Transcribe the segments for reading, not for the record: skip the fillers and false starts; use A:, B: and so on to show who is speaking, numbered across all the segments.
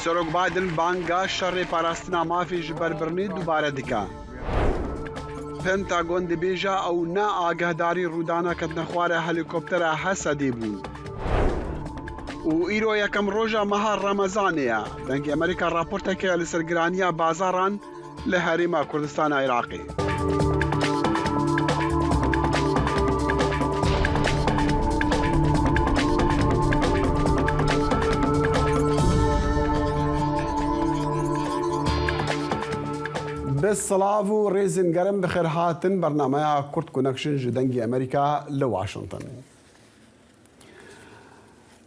A: سەرۆک بایدن بانگا شەڕێ پاراستنا مافی ji berbirinê dubare dike. پێنتاگۆن dibêje ew ne agehdarî rûdana ketine xware helîkoptera Hesedê bû. û îro yekem roja meha Remezanê ye. Dengê Amerîka raporteke li ser giraniya bazaran li Herêma Kurdistana Iraqê. بالصلاة وريزن قرم بخير هاتن برنامج كورت كونكشن جدنجي أمريكا لواشنطن.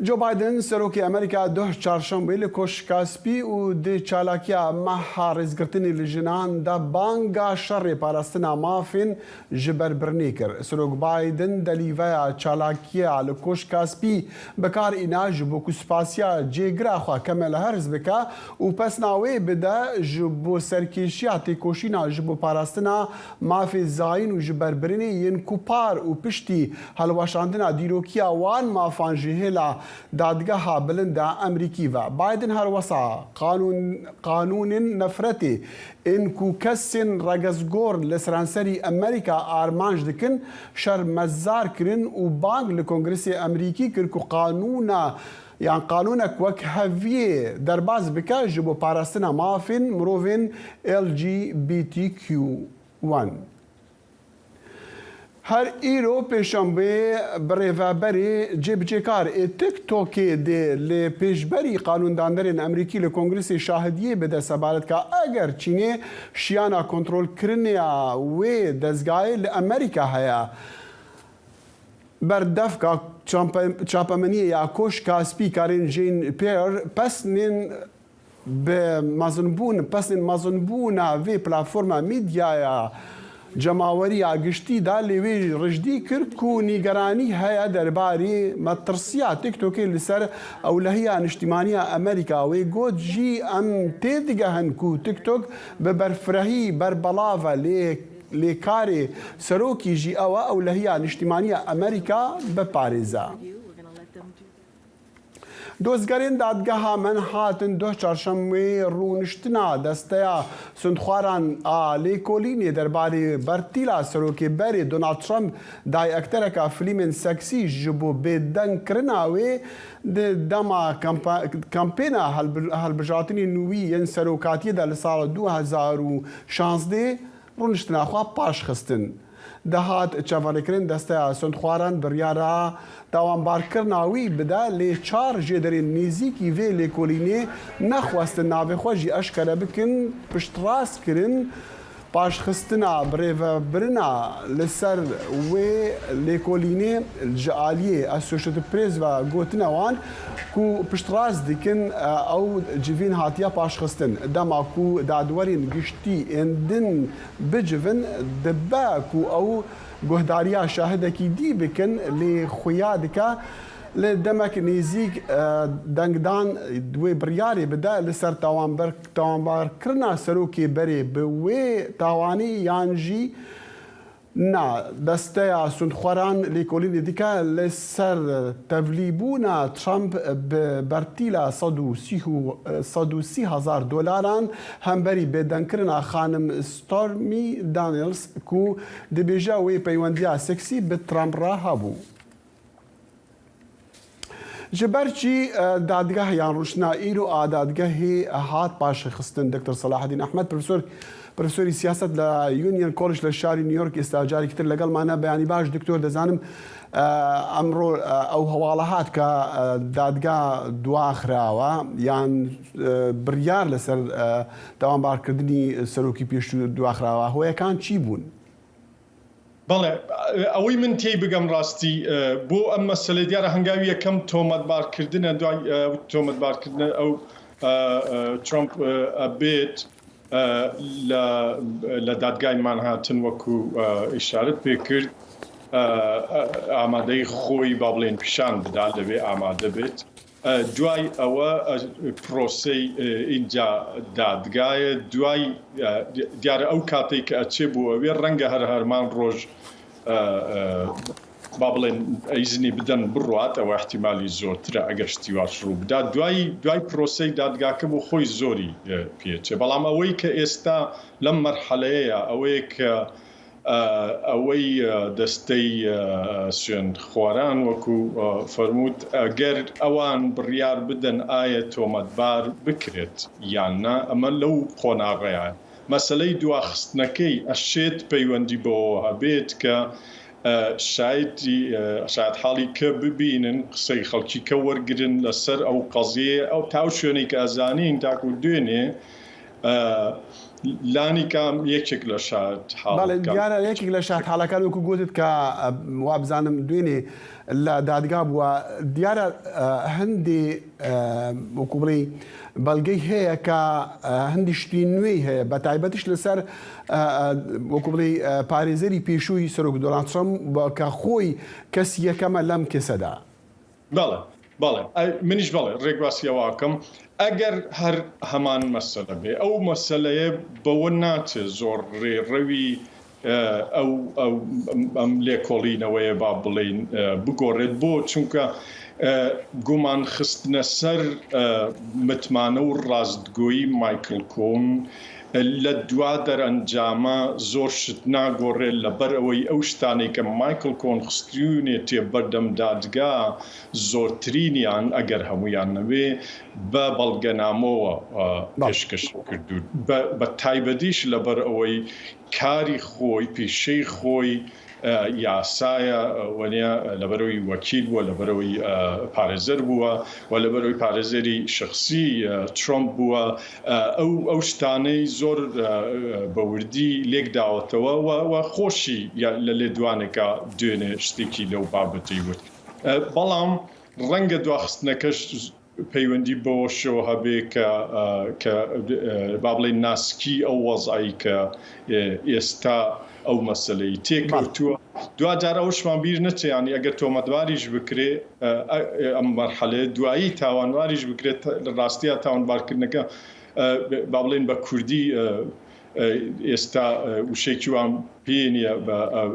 A: جو بايدن سروكي أمريكا ده چهارشنبه لکوش کاسپی و ده چالاکیا مها رزگرتنی لجنان ده بانگا شر پاراستنا مافین جبر برنیکر. سروک بايدن دلیویا چالاکیا لکوش کاسپی بکار اینا جبو کسپاسیا جیگرا خوا کمل هرز بکا و پس ناوی بده جبو سرکیشیاتی کوشینا جبو پاراستنا مافی زاین و جبر برنی ین کوپار و پشتی هلواشاندنا دیروکیا وان مافان جهلا دادگاه بلند امریکی و بایدن هر وسا قانون نفرتی ان کو کسین رگزگور لسرانسری امریکا آرمانج دکن شر مزار کرن و بانگ لکنگرس امریکی کر کو قانونك وك هفيه درباز بكا جبو باراستنا مافين مروفين LGBTQ1 هر ایرو پیشنبه بریوابری جبجکار تیک توکی ده لپیشبری قانونداندرین امریکی لکنگرس شاهدیه بده سبالت که اگر چینه شیانا کنترول کرنیا و دزگاه لامریکا هیا بردف که چاپمنیه یا کوش کاسپی کارین جین پیر پس نین به مازنبون وی پلاتفورما میدیا جماوری آگشتی دا لیوی رجدی کرد کو نیگرانی هیا درباری مترسیا تیک توکی لسر اولهیا اجتماعی امریکا و گود جی ام تیدگهن کو تیک توک ببرفرهی بربلاوه لیکاری سروکی جی اولهیا اجتماعی امریکا بپارزه. دوزگرین دادگاه منهاتن ده چهارشنبه رونشتنا دستیا سندخواران لیکولینی درباره برتیلا سروکی بری دونالد ترامپ دای اکترکا فیلم سکسی جبو بدن کرناوی دما کمپینا هلبجاتنی نوی ین سروکاتی در سال 2016 رونشتنا خواه پاش خستن. دهات چاوالکرین دسته سندخواران بریارا تاوانبارکرناوی بده لی چار جدرین نیزیکی وی لیکولینی نخواست ناوی خوشی اشکره بکن پشتراس کرن پاش خستنا بریو برنا لسر و لیکولینی الجعالیه اسوشت پریز و گوتنا وان کو پشتراس دیکن او جوین هاتیا پاش خستن دما کو دادورین گشتی اندن بجوین دبا کو او گهداریا شاهدکی دی بکن لی خویادکا لدمك نيزيك دنگدان دوي برياري بدا لسر تاوانبار كرنا سروكي بري بوي تاواني يانجي نا دستيا سندخوران ليكولين ديكا لسر تفليبونا ترامب ببرتيلا $130,000 هم بري بدن كرنا خانم ستورمي دانيلز كو دبيجا وي بيوانديا سكسي بترامب راهبو جبرچی دادگاه یان روشنا ایرو دادگاهی هات باش خستن دکتر صلاح الدین احمد پروفسوری سیاست ل یونیون کالج لشاری نیویورک استاجاری کتر لگل معنا بیانی باش دکتور دزانم امرو او حوالهات که دادگاه دواخراوه یان بریار لسر تاوانبارکردنی سروکی پیش دواخراوه هو کان چی بون؟
B: بله اوی من تی بگم راستی بو اما مسئله دیار هنگاوی کم تومت بار کردن دوای تومت بار کردن او ترامپ بیت لدادگاه منهاتن وکو اشارت بکرد آماده خوی بابلین پیشان بدال دوی آماده بیت دوای او پروسی اینجا دادگاه دوای دیار او کاتی که اچه بو وی رنگ هر هرمان روز با بڵێن ئەیزنی بدەن بڕوات ئەوە احتیمالی زۆرترە ئەگەر شتیواش ڕوو بدات دوای پرۆسەی دادگاکە بۆ خۆی زۆری پێچێ بەڵام ئەوەی کە ئێستا لەم مەرحەلەیە ئەوەی دەستەی سوێن خواران وەکو فەرمووت ئەگەر ئەوان بڕیار بدەن ئایا تۆمەتبار بکرێت یاننا ئەمە لەو قۆناغەیە مەسەلەی دواخستنەکەی ئەشێت پەیوەندی بەوە هەبێت کە شاید حاڵی کە ببینن قسەی خەڵکی کە وەرگرن لەسەر ئەو قەزیە ئەو تاو شوێنەی کە ئەزانین تاکو دوێنێ لانی کام یەکێک لە شاید
A: دیارە یەکێک لە شاید حاڵەکان وەکو گوتت کە وا بزانم دوێنێ لە دادگا بووە دیارە هەندێ وەکو بڵێ بەڵگەی هەیە کە هەندی شتی نوێی هەیە بە تایبەتیش لەسەر وەکو بڵێ پارێزەری پێشووی سەرۆک دۆناڵد ترەمپ کە خۆی کەسی یەکەمە لەم کێسەدا.
B: بەڵێ منیش بەڵێ ڕێگواسیەواکەم ئەگەر هەر هەمان مەسەلە بێ ئەو مەسەلەیە بەوە ناچێت زۆر ڕێڕەوی ئەم لێکۆڵینەوەیە با بڵێن بگۆڕێت بۆ چونکە گومان خستنە سەر متمانە و ڕاستگۆیی مایکل کۆن لە دوا دەرەنجامە زۆر شت ناگۆڕێت لەبەر ئەوەی ئەو شتانەی کە مایکل کۆن خستیونێ تێ بەردەم دادگا زۆرترینیان ئەگەر هەمویان نەوێ بە بەڵگەنامەوە پێشکەش کردو بە تایبەتیش لەبەر ئەوەی کاری خۆی پیشەی خۆی یاسایە وەنیا لەبەرەوەی وەکیل بووە لەبەرەوەی پارێزەر بووە و لەبەرەوەی پارێزەری شخصی ترۆمپ بووە ئەو شتانەی زۆر بەوردی لێک داوەتەوە و خۆشی لە لێدوانێکە دوێنێ شتێکی لەو بابەتی وت بەڵام ڕەنگە دواخستنەکەش پەیوەندی بەوە شەوە هەبێ کە با بڵێن ناسکی ئەو وەزعی کە ئێستا ئەو مەسلەی تێکەوتووە دوجار ئەوشمان بیر نەچێیانی ئەگەر تۆمەتباریش بکرێ ئەم مەرحەلەیە دوایی تاوانواریش بکرێت لە ڕاستیە تاوانبارکردنەکە با بڵێن بە کوردی ئێستا وشێکی وان پێ نییە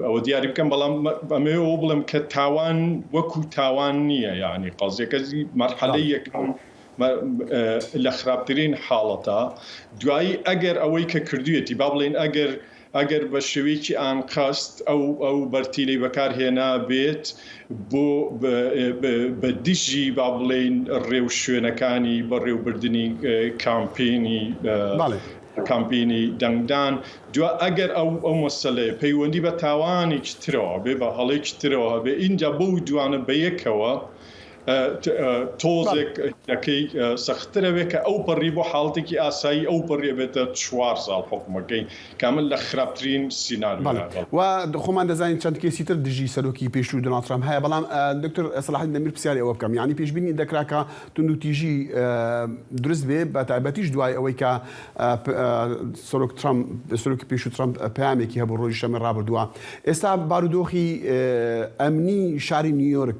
B: ئەوە دیاری بکەم بەڵام ئەمەوە بڵم کە تاوان وەکو تاوان نییە یعنی قەزیەکە مەرحەلەی یەکەم لە خراپترین حاڵەتە دوایی ئەگەر ئەوەی کە کردوێتی با بڵێن ئەگەر بە شێوەیەکی ئانقاست ئەو بەرتیلەی بەکارهێنا بێت بۆ بە دیژی با بڵێن ڕێو شوێنەکانی بە ڕێوبردننی کامپینی دەنگدان دو ئەگەر ئەو مەسەلەیە پەیوەندی بە تاوانێکی ترەوە بێ بە هەڵێکی ترەوە بێ اینجا بەو دوانە بە یەکەوە تۆزێک دەکەی سەختترەوێت کە ئەو پەڕی بۆ حاڵتێکی ئاسایی ئەو پەڕێ بێتە 4 ساڵ حکومەکەی کامل لە خراپترین سیناریۆ
A: و خۆمان دەزانین چەند کێسی تر دژی سەرۆکی پێشوو دۆناڵد ترەمپ هەیە بەڵام دکتۆر سەلاحەدین دەمیر پرسیاری ئەوە بکەم یعنی پێشبینی دەکراکە توندوتیژی دروست بێ بە تایبەتیش دوای ئەوەی کە سەرۆکی پێشوو ترەمپ پەیامێکی هەبوو ڕۆژی شەمە ڕابردووە ئێستا بارودۆخی ئەمنی شاری نیویۆرک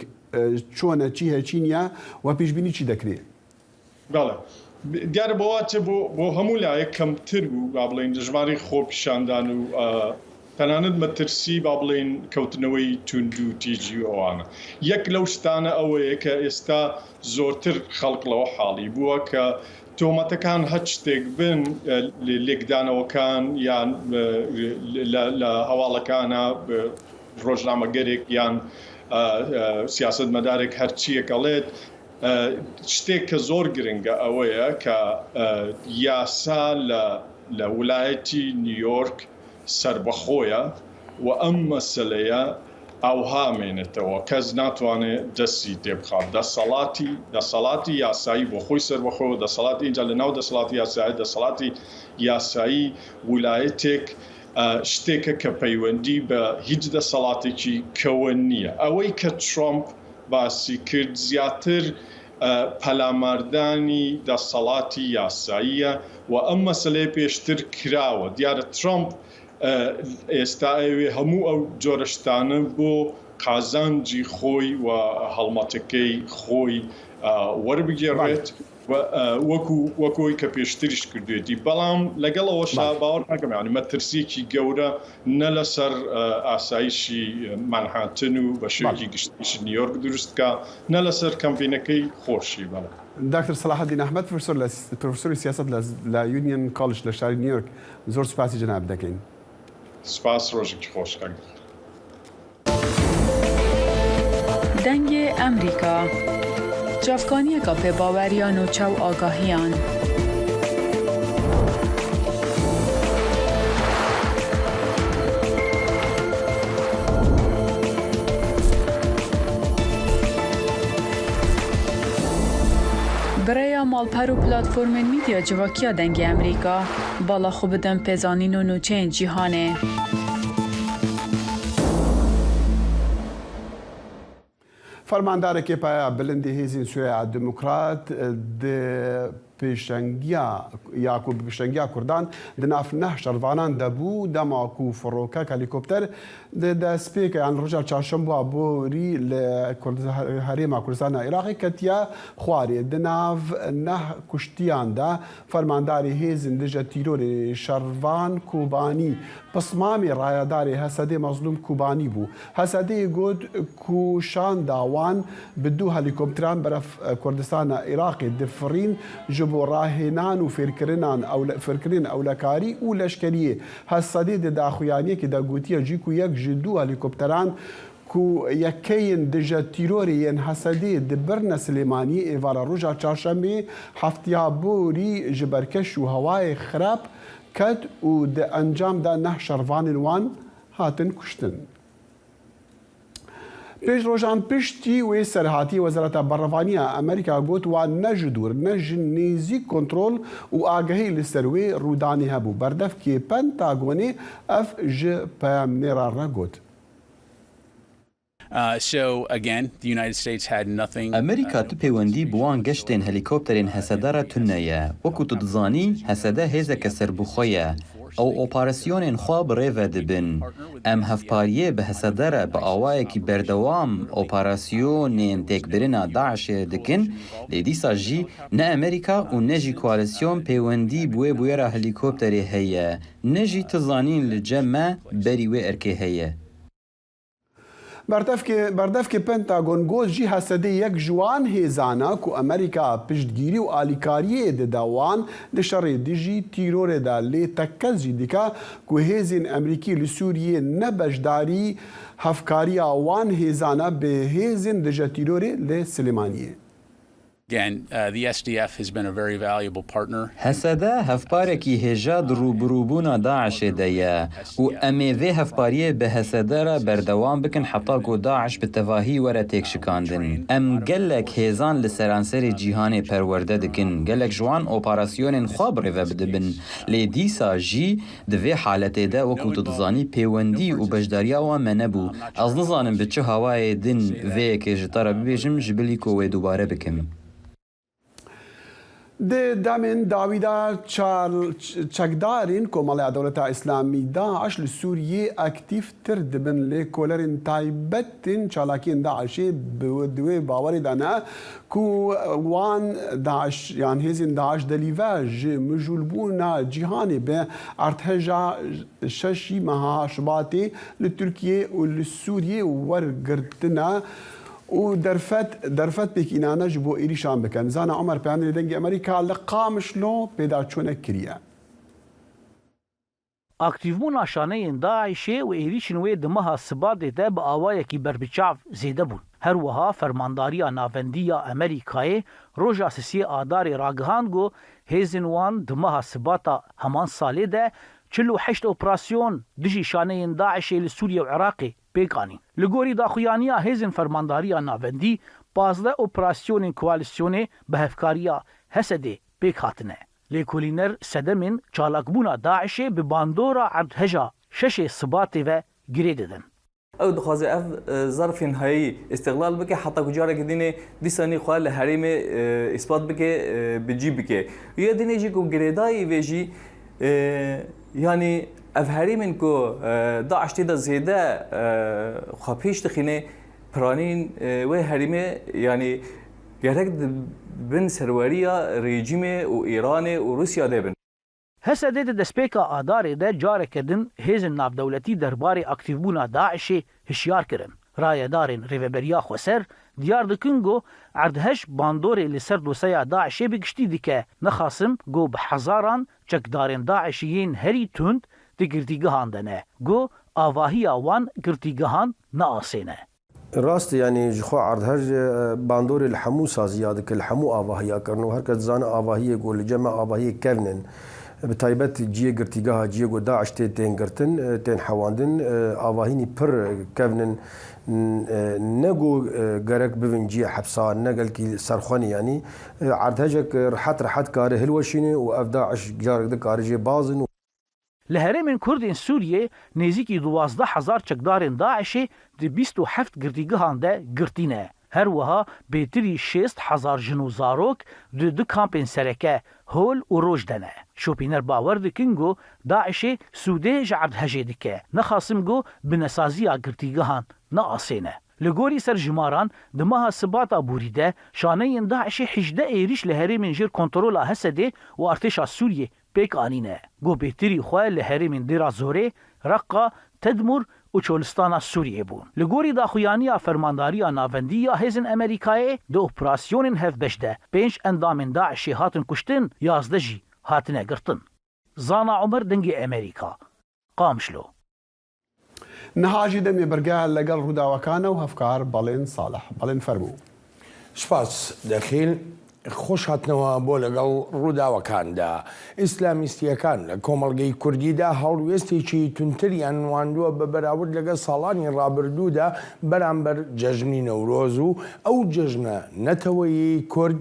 A: چۆنە چی هەچی نیە و پێشبینی چی دەکرێت؟
B: بەڵێ دیارە بۆواتێ بۆ هەموو لایەک کەمتر بوو با بڵێن دژواری خۆپیشاندان و تەنانەت مەترسی با بڵێن کەوتنەوەی تونند و تیجی ئەوانە یەک لەو شتانە ئەوەیە کە ئێستا زۆرتر خەڵق لەوە حاڵی بووە کە تۆمەتەکان هەچ شتێک بن لێکدانەوەکان یان لە هەواڵەکانە ڕۆژنامەگەرێک یان سیاست مەدارێک هەرچیەکەڵێت شتێک کە زۆر گرنگە ئەوەیە کە یاسا لە ویلایەتی نیویۆرک سربەخۆیە و ئەم مەسەلەیە ئەوها مێنێتەوە کەس ناتوانێت دەستی تێبخات دەسەڵاتی یاسایی بۆ خۆی سربەخۆ دەسەڵاتی اینجا لە ناو دەسەڵاتی یاسایی دەسەڵاتی یاسایی ویلایەتێک شتێکە کە پەیوەندی بە هیچ دەسەڵاتێکی کەوە نییە ئەوەی کە ترۆمپ باسی کرد زیاتر پەلاماردانی دەسەڵاتی یاساییە و ئەم مەسەلەیە پێشتر کراوە دیارە ترۆمپ ئێستا ئەوێ هەموو ئەو جۆرەشتانە بۆ قازانجی خۆی و هەڵمەتەکەی خۆی وەربگێڕێت وەکوی کە پێشتریش کردوێتی بەڵام لەگەڵەوەشا باوەڕ ناکەم یعنی مەترسیەکی گەورە نە لەسەر ئاسایشی مانهاتن و بە شێوەیەکی گشتیش نیویۆرک دروستکە نە لەسەر کەمپینەکەی خۆشی بەڵێ.
A: دکتر صلاح الدین ئەحمەد پرۆفسۆری سیاست لە یونیۆن کاڵج لە شاری نیویۆرک زۆر سوپاسی جەناب دەکەین.
B: سپاس ڕۆژێکی خۆش.
C: دەنگ ئەمریکا جافکانیەکە پێباوەریان و چاو ئاگاهیان. برای مالپەر و پلاتفۆرمên میدیا civakîya dengê Amerîka bala xwe bidin pêzanîn û nûçeyên cîhanê.
A: فەرماندارێکی پایە بلندی هێزین سووریا دموکرات پێشەنگیا کوردان di nav neh şervanan de bû dema ku firokek helîkopter di destpêka yan roja çarşemba borî li Herêma Kurdistana Iraqê ketiye xwarê. Di nav neh kuştiyan de fermandarê hêzin dije tîrorê Şervan Kobanî pismamê rayedarê Hesedê Mezlûm Kobanî bû. Hesedê got ku şanda wan bi du helîkopteran beref Kurdistana Iraqê difirîn ji bo rahênan û fêrkirina ewlekarî û leşkeriyê. Hesedê di daxuyaniyekê de gotiye jî ku yek ji du helîkopteran ku yekeyên dije tîrorê yên Hesedê di birne Silêmaniyê êvala roja çarşembê heftiya borî ji berkeş û hewayê xirab ket û di encam de neh şervanên wan hatin kuştin. Pêş rojan piştî wê serhatî Wezareta Berrevaniya Amerîka got wan ne ji dûr ne ji nêzîk kontrol û agahî li ser wê rûdanê hebû. Berdevkê Pentagonê ev ji peyamnêra re got.
D: ئەمریکا tu pêwendî bi wan geştên helîkopterên Hesedê re tune ye. Wekû tu dizanî, Hesedê hêzeke serbûxwe ye. Ew operasyonên xwe bi rê ve dibin. Em hevpariyê bi Hesedê re bi awayekî berdewam operasyonên têkbirina Daişê dikin, lê dîsa jî ne Amerîka û ne jî koalîsyon pêwendî bi wê bûyera helîkopterê heye. Ne jî tu zanîn li cem me berî wê erkê heye.
A: Berdevkê Pentagon got jî Hesedê yek ji wan hêzana ku Amerîka piştgirî û alîkariyê dide wan di şerê dijî tîrorê de lê tekkez jî dike ku hêzên Emerîkî li Sûriyê ne beşdarî hevkariya wan hêzana bi hêzên dije tîrorê li Silêmaniyê.
D: Hesedê hevparekî hêja di rûbirûbûna Daişê de ye û em ê vê hevpariyê bi Hesedê re berdewam bikin heta ku Daиш bi tevahî were têkşikandin. Em gelek hêzan li seranserê cîhanê perwerde dikin, gelek ji wan operasyonên xwe bi rê ve bidibin. Lê dîsa jî di vê haletê de wekû tu dizanî pêwendî û beşdariya wan me nebû. Ez nizanim bi çi hewayê din vêyekê ji te re bibêjim ji bilî ku wê dubare bikim.
A: Di demên dawîda çekdarên Komaleya Dewleta İslamî Daeş li Sûriyê akîftir dibin lê kolerên taybetên çalakiyên Daişê di wê bawerê de ne ku wan Daeş yan hêzên Daeş delîve ji mijûlbûna cîhanê bi ertêşa şeşî meha Şubatê li Tirkiyê û li Sûriyê wergirtine û derfet pêkînane ji bo êrîşan bikin. Zana Ömer Peyanî dengê Amerîka li Qamişlo pêdaçûnek kiriye.
E: Aktivbûna şaneyên Daişê û êrîşên wê di meha Sibadê de bi awayekî berbiçav zêde bûn. Her wiha fermandariya navendiya Amerîkayê roja sisiyê adarê ragihand got hêzên wan di meha Sibata heman salê de 48 operasyon dijî şaneyên Daişê li Sûriye û Iraqê pêkanîn. Li gorî daxuyaniya hêzên fermandariya navendî, 15 operasyonên koalîsyonê bi hevkariya Hesedê pêk hatine. Lêkolîner sedemên çalakbûna Daişê bi bandora erdheja 6 Sibatê ve girê didin.
F: ew dixwaze ev zarfên hayî istiqlal bike heta ku carekê dînê dîsanî xwe li herêmê îspat bike bi cî bike. Ya dînê jî ku girêdayî vê jî yanî ev herêmên ku Daeş tê de zêde xwe pêş dixîne piranîn wê herêmê yanî گرک بن سروریه رژیم و ایران و روسیا دبن.
E: هسه دید دسپیکا آداره ده جاره کردن هیزن نافدولتی درباره اکتیفبونا داعشی هشیار کرن. رای دارن ریوبریا خوسر دیار دکن گو عردهش باندوری لسر دوسیا داعشی بگشتی دیکه نخاسم گو بحزاران چک دارن داعشیین هری تند دی گرتیگهان دنه گو آواهی آوان گرتیگهان ناسینه.
G: راست يعني جخوا عرض هج باندور الحمو سازيادك الحمو آواهيا كرنو هركز زان آواهيا يقول جمع آواهيا كرنن بتايبت جيه قرتيقاها جيه قو داعش تين قرتن تين حواندن آواهيني پر كرنن نقو قرق بفن جيه حبسان نقل كي سرخاني يعني عرض هجك رحت كاره هلوشيني وأف داعش جارك ده كاره جيه بازن
E: لهرم کردین سوریه نزدیکی 12,000 چکدارن داعشی دی 27 گردیگهان ده گرتینه. هر وها بیتری 6,000 جنو زاروک دو کامپین سرکه هول و روش دنه. شوپینر باور دکنگو داعشی سوده جعرد هجه دکه. نخاسم گو بنسازیا گردیگهان ناقصینه. لگوری سر جماران دماها سباتا بوریده شانه داعشی 18 ایریش لهرم جر کنترولا هسده و ارتشا سوریه پیک آنینه. گو بیتری خواه لحرم دیرا زوره رقا تدمر و چولستان سوریه بون. لگوری دا خویانی فرمانداری ناوندی یا هزن امریکای دو اپراسیون هف بشده 5 اندام داعشی هاتن کشتن 11 جی هاتن گرتن. زانا عمر دنگی امریکا قامشلو.
A: نهاجی دمی برگه لگل روداوکانه و هفکار بالین صالح. بالین فرمو.
H: سپاس دخیل خوش هاتنەوە بۆ لەگەڵ ڕووداوەکاندا ئیسلامیستیەکان لە کۆمەڵگەی کوردیدا هەڵوێستێکی تونتریان واندووە بە بەراورد لەگەڵ ساڵانی ڕابردوودا بەرامبەر جەژنی نەورۆز و ئەو جەژنە نەتەوەیی کورد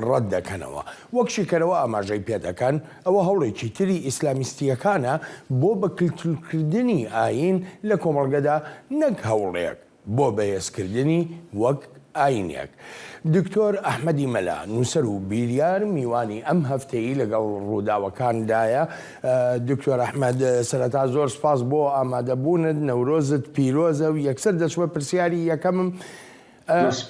H: ڕەت دەکەنەوە. وەک شیکەرەوە ئاماژەی پێدەکەن ئەوە هەوڵێکی تری ئیسلامیستیەکانە بۆ بەکلتورکردنی ئاین لە کۆمەڵگەدا نەک هەوڵێک بۆ بەهێزکردنی وەک ئاینێک. دکتۆر ئەحمەدی مەلا نووسەر و بیریار میوانی ئەم هەفتەیی لەگەڵ ڕووداوەکاندایە. دکتۆر ئەحمەد سەرەتا زۆر سپاس بۆ ئامادەبوونت نەورۆزت پیرۆزە و یەکسەر دەچوە پرسیاری یەکەمم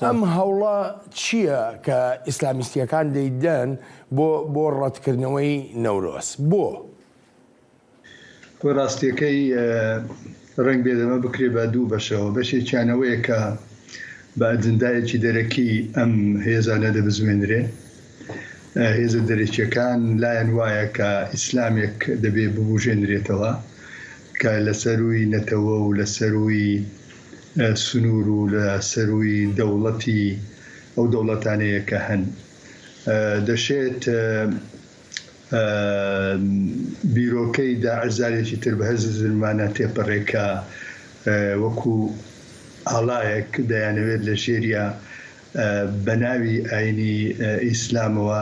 H: ئەم هەوڵە چییە کە ئیسلامیستیەکان دەیدەن بۆ ڕەتکردنەوەی نەورۆز بۆ؟
I: بۆ ڕاستیەکەی ڕنگ بێدەمە بکرێ بە دوو بەشەوە بەشێکیانەوەیە کە بە ئەجندایەکی دەرەکی ئەم هێزانە دەبزمێنرێ. هێزە دەرەکیەکان لایەن وایە کە ئیسلامێک دەبێ ببوژێنرێتەوە کە لە سەروی نەتەوە و لە سەروی سنوور و لە سەروی دەوڵەتی ئەو دەوڵەتانەیە کە هەن دەشێت بیرۆکەی داعزارێکی تر بە هەز زلمانە تێپەڕێکە وەکو هەڵایەک دەیانەوێت لە ژێریە بە ناوی ئاینی ئیسلامەوە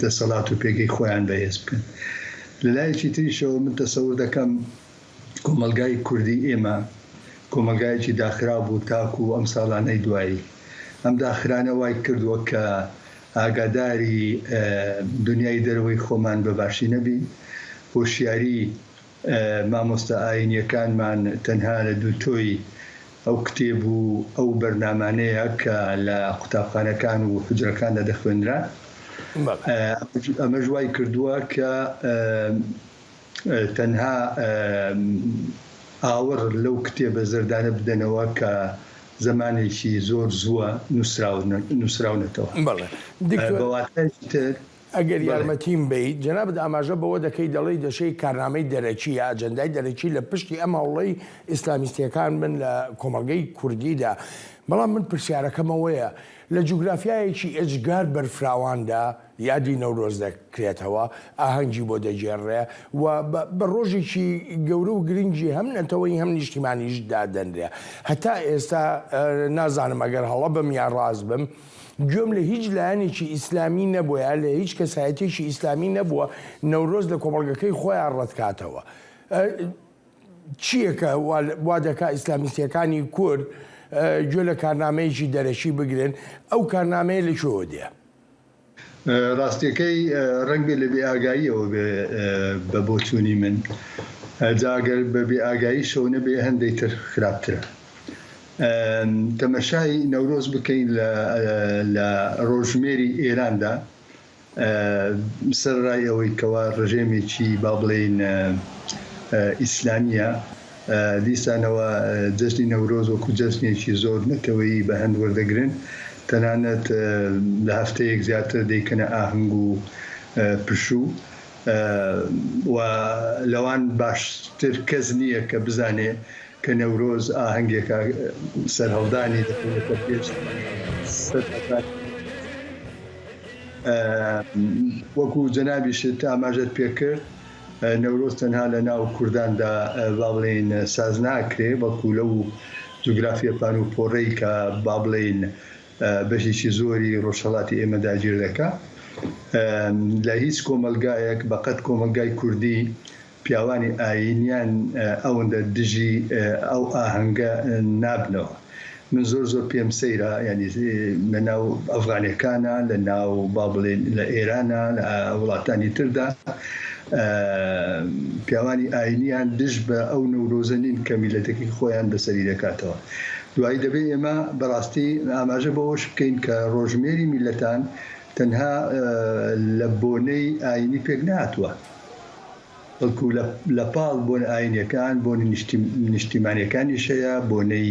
I: دەسەڵات و پێگەی خۆیان بەهێز بکەن. لە لایەکی تریشەوە من تەسەور دەکەم کۆمەلگای کوردی ئێمە کۆمەلگایەکی داخرا بوو تاکو و ئەم ساڵانەی دوایی. ئەم داخرانە وای کردووە کە ئاگاداری دنیای دەرەوەی خۆمان بەباشی نەبی. هۆشیاری مامۆستا ئاینیەکانمان تەنها لە دووتۆی ئەو کتێب و ئەو بەرنامانەیە کە لە قوتابخانەکان و حجرەکاندا دەخوێنرا. ئەمە ژوای کردووە کە تەنها ئاوەڕ لەو کتێبە زەردانە بدەنەوە کە زمانێکی زۆر زووە نووسراونەتەوە.
H: ئەگەر یارمەتیم بیت جەنابەت ئاماژە بەوە دەکەی دەڵی دەشەی کارنامەی دەرەکیە ئاجەندای دەرەکی لە پشتی ئەم هەوڵەی ئیسلامیستیەکان بن لە کۆمەڵگەی کوردیدا. بەڵام من پرسیارەکەمەوەیە لە جوگرافیایەکی ئەجگار بەرفراواندا یادی نەورۆز دەکرێتەوە ئاهەنگی بۆ دەجێڕێ و بە ڕۆژێکی گەورە و گرنگی هەم نەتەوەی هەم نیشتیمانیشدا دەنرێ. هەتا ئێستا نازانم ئەگەر هەڵە بم یا ڕاست بم گوێم لە هیچ لایەنێکی ئیسلامی نەبووە لە هیچ کەسایەتێکی ئیسلامی نەبووە نەورۆز لە کۆمەڵگەکەی خۆیان ڕەتکاتەوە. چییە کە وا دەکا ئیسلامیستیەکانی کورد گوێ لە کارنامەیەکی دەرەشی بگرن ئەو کارنامەیە لەکوێوە دێ؟
I: ڕاستیەکەی ڕنگ بێ لە بێئاگاییەوە بە بۆچوونی من جاگەر بە بێئاگایی شەو نەبێ هەندێک تر خراپترە. تەمەشای نەورۆز بکەین لە ڕۆژمێری ئێراندا سەرڕای ئەوەی کەوا ڕژێمێکی با بڵێن ئیسلامیە دیسانەوە جەژنی نەورۆز وەکو جەژنێکی زۆر نەتەوەیی بە هەند وەردەگرن تەنانەت لە هەفتەیەک زیاتر دەیکەنە ئاهەنگ و پشوو و لەوان باشتر کەس نییە کە بزانێ کە نەورۆز ئاهەنگێکە سەرهەڵدانی دەکەوێتە پێش وەکو جەنابیشت ئاماژەت پێکرد نەورۆز تەنها لە ناو کورداندا با بڵێن ساز ناکرێ بەڵکو لەو جوگرافیە پان و پۆڕەی کە با بڵێن بەشێکی زۆری ڕۆژهەڵاتی ئێمە داگیر دەکات لە هیچ کۆمەلگایەک بەقەت کۆمەلگای کوردی پیاوانی ئاینیان ئەوەندە دژی ئەو ئاهەنگە نابنەوە من زۆر پێم سەیرە ینی لە ناو ئەفغانیەکانە لە ناو با بڵێن لە ئێرانە لە وڵاتانی تردا پیاوانی ئاینیان دژ بە ئەو نەورۆزە نین کە میلەتێکی خۆیان بەسەری دەکاتەوە دوایی دەبێت ئێمە بەڕاستی ئاماژە بەوەش بکەین کە ڕۆژمێری میلەتان تەنها لە بۆنەی ئاینی پێک نهاتووە بەڵکو لە پاڵ بۆن ئاینیەکان بۆنی نیشتیمانیەکانیش هەیە بۆنەی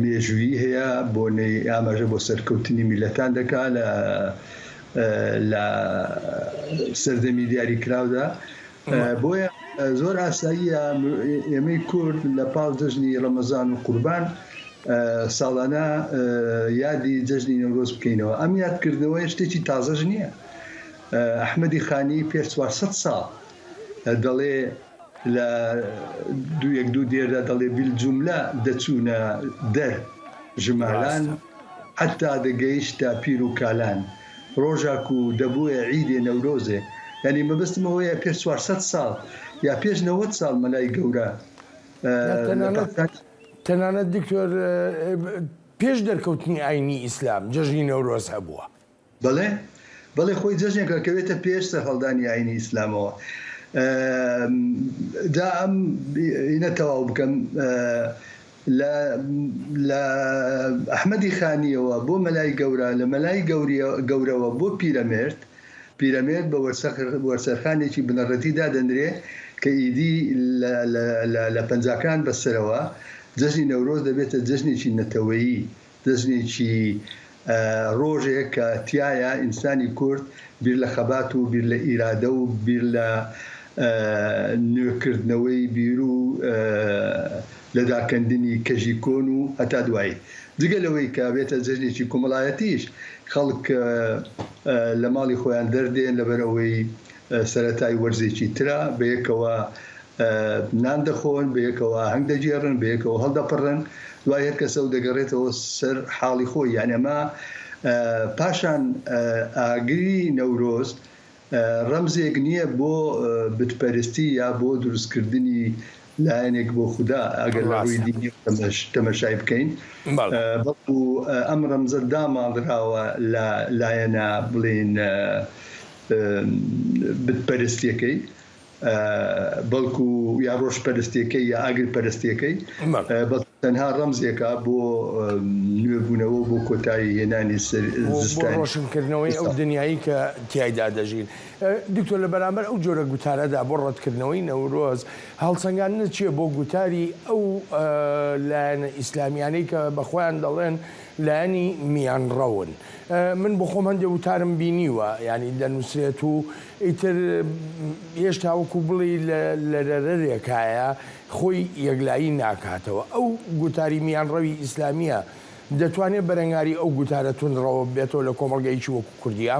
I: مێژویی هەیە بۆنەی ئاماژە بۆ سەرکەوتنی میلەتان دەکات لە سەردەمی دیاریکراودا بۆیە زۆر ئاساییە ئێمەی کورد لە پاڵ جەژنی ڕەمەزان و قوربان ساڵانە یادی جەژنی نەورۆز بکەینەوە ئەم یادکردنەوەی شتێکی تازەش نییە ئەحمەدی خانی پێش 400 ساڵ دەڵێ لە دوو دێردا دەڵێ بیلجوملە دەچوونە دەر ژمالان حتا دەگەیشتە پیر و کالان ڕۆژاک و دەبووە عیدێ نەورۆزێ ینی مەبەستمەوەیە پێش 400 ساڵ یا پێش 90 ساڵ مەلای گەورە
H: تەنانەت دکتۆر پێش دەرکەوتنی ئاینی ئیسلام جەژنی نەورۆز هەبووە
I: بەڵێ خۆی جەژنێکە کەوێتە پێش سەرهەڵدانی ئاینی ئیسلامەوە دا ئەم ئینە تەواو بکەم لە ئەحمەدی خانیەوە بۆ مەلای گەورە لە مەلای گەورەوە بۆ پیرەمێرد بە وەرسەرخانێکی بنەڕەتی دادەنرێ کە ئیدی لە پەنجاکان بەسەرەوە جەژنی نەورۆز دەبێتە جەژنێکی نەتەوەیی جەژنێکی ڕۆژێک کە تایە ئینسانی کورد بیر لە خەبات و بیر لە ئیرادە و بیر لە نوێکردنەوەی بیر و لەداکەندنی کەژی کۆن و هەتا دوایی جگە لەوەی کە بێتە جەژنێکی کۆمەڵایەتیش خەڵک لە ماڵی خۆیان دەردێن لەبەرەوەی سەرەتای وەرزێکی ترە بەیەکەوە نان دەخۆن بەیەکەوە هەنگ دەجێڕن بەیەکەوە هەڵدەپڕن دوای هەر کەسە و دەگەڕێتەوە سەر حاڵی خۆی یان ئەمە پاشان ئاگری نەورۆز ڕەمزێک نییە بۆ بتپەرستی یا بۆ دروستکردنی لایەنێک بۆ خوددا ئەگەر لە ڕووی دینی تەمەشای بکەین بەڵکو ئەم ڕەمزە داماڵراوە لە لایەنە بڵێن بتپەرستیەکەی بەڵکو یا ڕۆژپەرستیەکەی یا ئاگر پەرستیەکەی تەنها ڕەمزێکە بۆ نوێبوونەوە بۆ کۆتایی هێنانی
H: ڕۆشنکردنەوەی ئەو دنیایی کە تیایدا دەژین دکتۆر لە بەرامبەر ئەو جۆرە گوتارەدا بۆ ڕەتکردنەوەی نەورۆز هەڵسەنگاندنە چییە بۆ گوتاری ئەو لایەنە ئیسلامیانەی کە بەخۆیان دەڵێن لایەنی میانڕەون من بۆ خۆم هەندێک وتارم بینیوە ینی دەنووسێت و ئیتر هێشتا وەکو بڵی لەرەرێکایە خۆی یەکلایی ناکاتەوە ئەو گوتاری میانڕەوی ئیسلامیە دەتوانێت بەرەنگاری ئەو گوتارە تونڕەوە بێتەوە لە کۆمەڵگەیکی وەکو کوردیا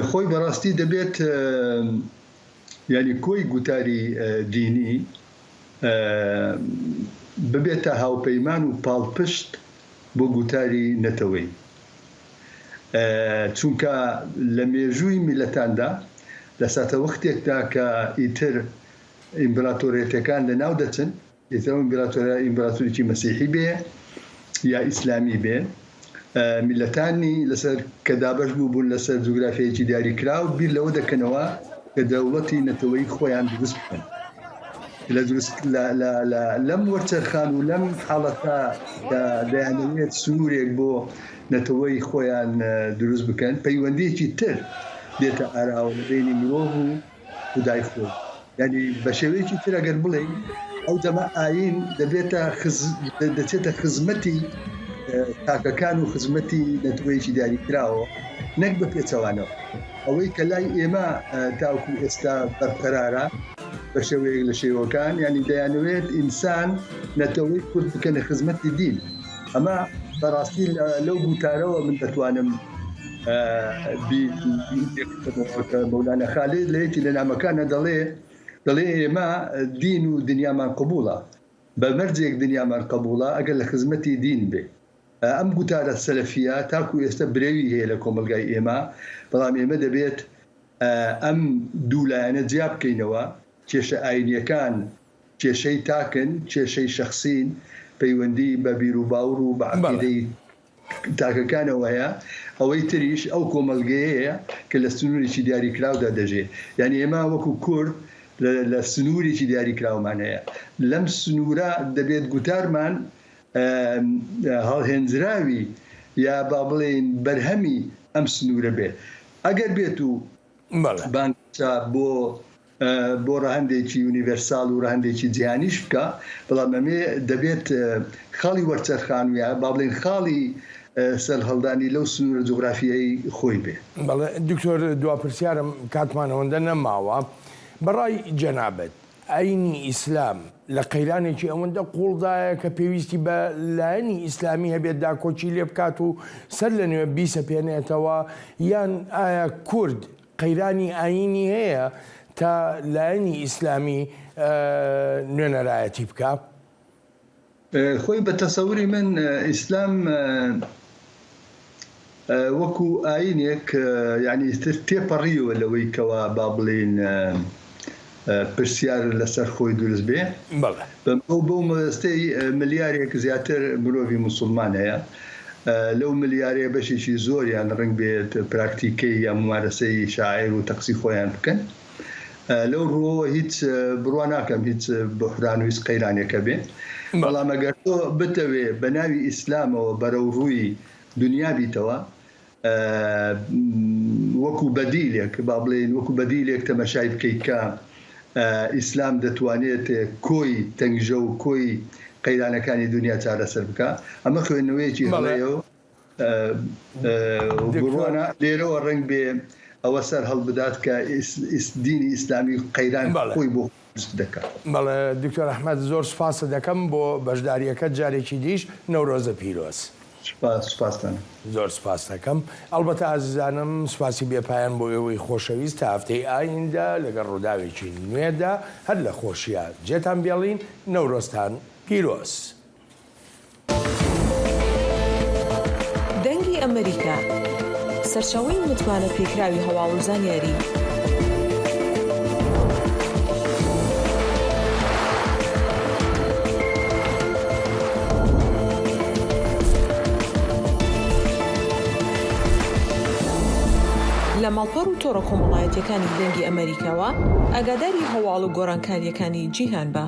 I: خۆی بەڕاستی دەبێت ینی کۆی گوتاری دینی ببێتە هاوپەیمان و پاڵپشت بۆ گوتاری نەتەوەی چونکە لە مێژووی میلەتاندا لە ساتە وەختێکدا کە ئیتر ئیمپراتۆریەتەکان لە ناو دەچن ئیتر ئیمپراتۆریی مەسیحی بێ یا ئیسلامی بێ میلەتانی لەسەر کە دابەش بوون لەسەر جوگرافیەکی دیاریکراو بیر لەوە دەکەنەوە کە دەوڵەتی نەتەوەی خۆیان دروست بکەن لەم وەرچەرخان و لەم حاڵەتە دەیانەوێت سنوورێک بۆ نەتەوەی خۆیان دروست بکەن پەیوەندیەکی تر دێتە ئاراوە لە بینی مرۆڤ و خودای خۆی یعنی بە شێوەیەکی تر ئەگەر بڵێ ئەو دەمە ئاین دەچێتە خزمەتی تاکەکان و خزمەتی نەتەوەیەکی دیاریکراوە نەک بە پێچەوانەوە ئەوەی کە لای ئێمە تاوکو ئێستا بەرقەرارە بە شێوەیەک لە شێوەکان ینی دەیانەوێت ئینسان نەتەوەی کورد بکەنە خزمەتی دین ئەمە بەڕاستی لەو بوتارەوە من دەتوانم مەولانە خالید لەیەکی لە نامەکانە دەڵێ ئێمە دین و دنیامان قبوڵە بە مەرجێک دنیامان قبوڵە ئەگەر لە خزمەتی دین بێ ئەم گوتارە سەلەفیە تاکو ئێستا برێوی هەیە لە کۆمەلگای ئێمە بەڵام ئێمە دەبێت ئەم دوولایەنە جیا بکەینەوە کێشە ئاینیەکان کێشەی تاکن کێشەی شەخسین پەیوەندی بە بیر و باور و بە عەقیدەی تاکەکانەوە هەیە ئەوەی تریش ئەو کۆمەلگەیەیە کە لە سنوورێکی دیاریکراودا دەژێ یعنی ئێمە وەکو کورد لە سنوورێکی دیاریکراومان هەیە لەم سنوورە دەبێت گوتارمان هەڵهێنجراوی یا با بڵێن بەرهەمی ئەم سنوورە بێت ئەگەر بێت و بانکچە بۆ ڕەهەندێکی یونیڤەرساڵ و ڕەهەندێکی جیهانیش بکە بەڵام ئەمێ دەبێت خاڵی وەرچەرخانویە با بڵێن خاڵی سەر هەڵدانی لەو سنوورە جوغرافیایی خۆی بێ
H: بەڵێ دکتۆر دواپرسیارم کاتمانەوەندە نەماوە بەڕای جەنابەت ئاینی ئیسلام لە قەیرانێکی ئەوەندە قوڵدایە کە پێویستی بە لایەنی ئیسلامی هەبێت داکۆچی لێ بکات و سەر لە نوێ بیسەپێنێتەوە یان ئایا کورد قەیرانی ئاینی هەیە تا لایەنی ئیسلامی نوێنەرایەتی بکات
I: خۆی بە تەسەوری من ئیسلام وەکو ئاینێک یعنی تێپەڕیوە لەوەی کەوا با بڵێن پرسیار لەسەر خۆی دروست بێ بۆ مەدەستەی ملیارێک زیاتر مرۆڤی موسڵمان هەیە لەو ملیارەیە بەشێکی زۆریان ڕنگ بێت پراکتیکەی یا ممارەسەی شاعیر و تەقسی خۆیان بکەن لەو ڕۆوە هیچ بڕوا ناکەم هیچ بحران و هیچ قەیرانێکە بێ بەڵام ئەگەر تۆ بتەوێ بە ناوی ئیسلامەوە بەرەو ڕووی دنیا بیتەوە وەکو بەدیلێک با بڵێن وەکو بەدیلێک تەمەشای بکەیت کە ئیسلام دەتوانێت کۆی تەنگژە و کۆی قەیرانەکانی دنیا چارەسەر بکە ئەمە خوێندنەوەیەکی هەڵەیەوە بڕوانە لێرەوە ڕنگ بێ ئەوە سەر هەڵبدات کە دینی ئیسلامی قەیران خۆی بۆ دەکات.
H: بەڵێ دکتۆر ئەحمەد زۆر سوپاسە دەکەم بۆ بەشداریەکە جارێکی دیش نەورۆزە پیرۆز.
I: سوپاسان
H: زۆر سوپاس دەکەم ئەلبەتە ئازیزانم سوپاسی بێپایان بۆ ئێوەی خۆشەویست تا هەفتەی ئایندا لەگەڵ ڕووداوێکی نوێدا هەر لە خۆشیە جێتان بێڵین نەورۆزتان پیرۆز.
J: دەنگی ئەمریکا سەرچاوەی متمانە پێکراوی هەواڵ و زانیاری لە ماڵپەڕ و تۆڕە کۆمەڵایەتیەکانی دەنگی ئەمریکاوە ئاگاداری هەواڵ و گۆڕانکاریەکانی جیهان بە.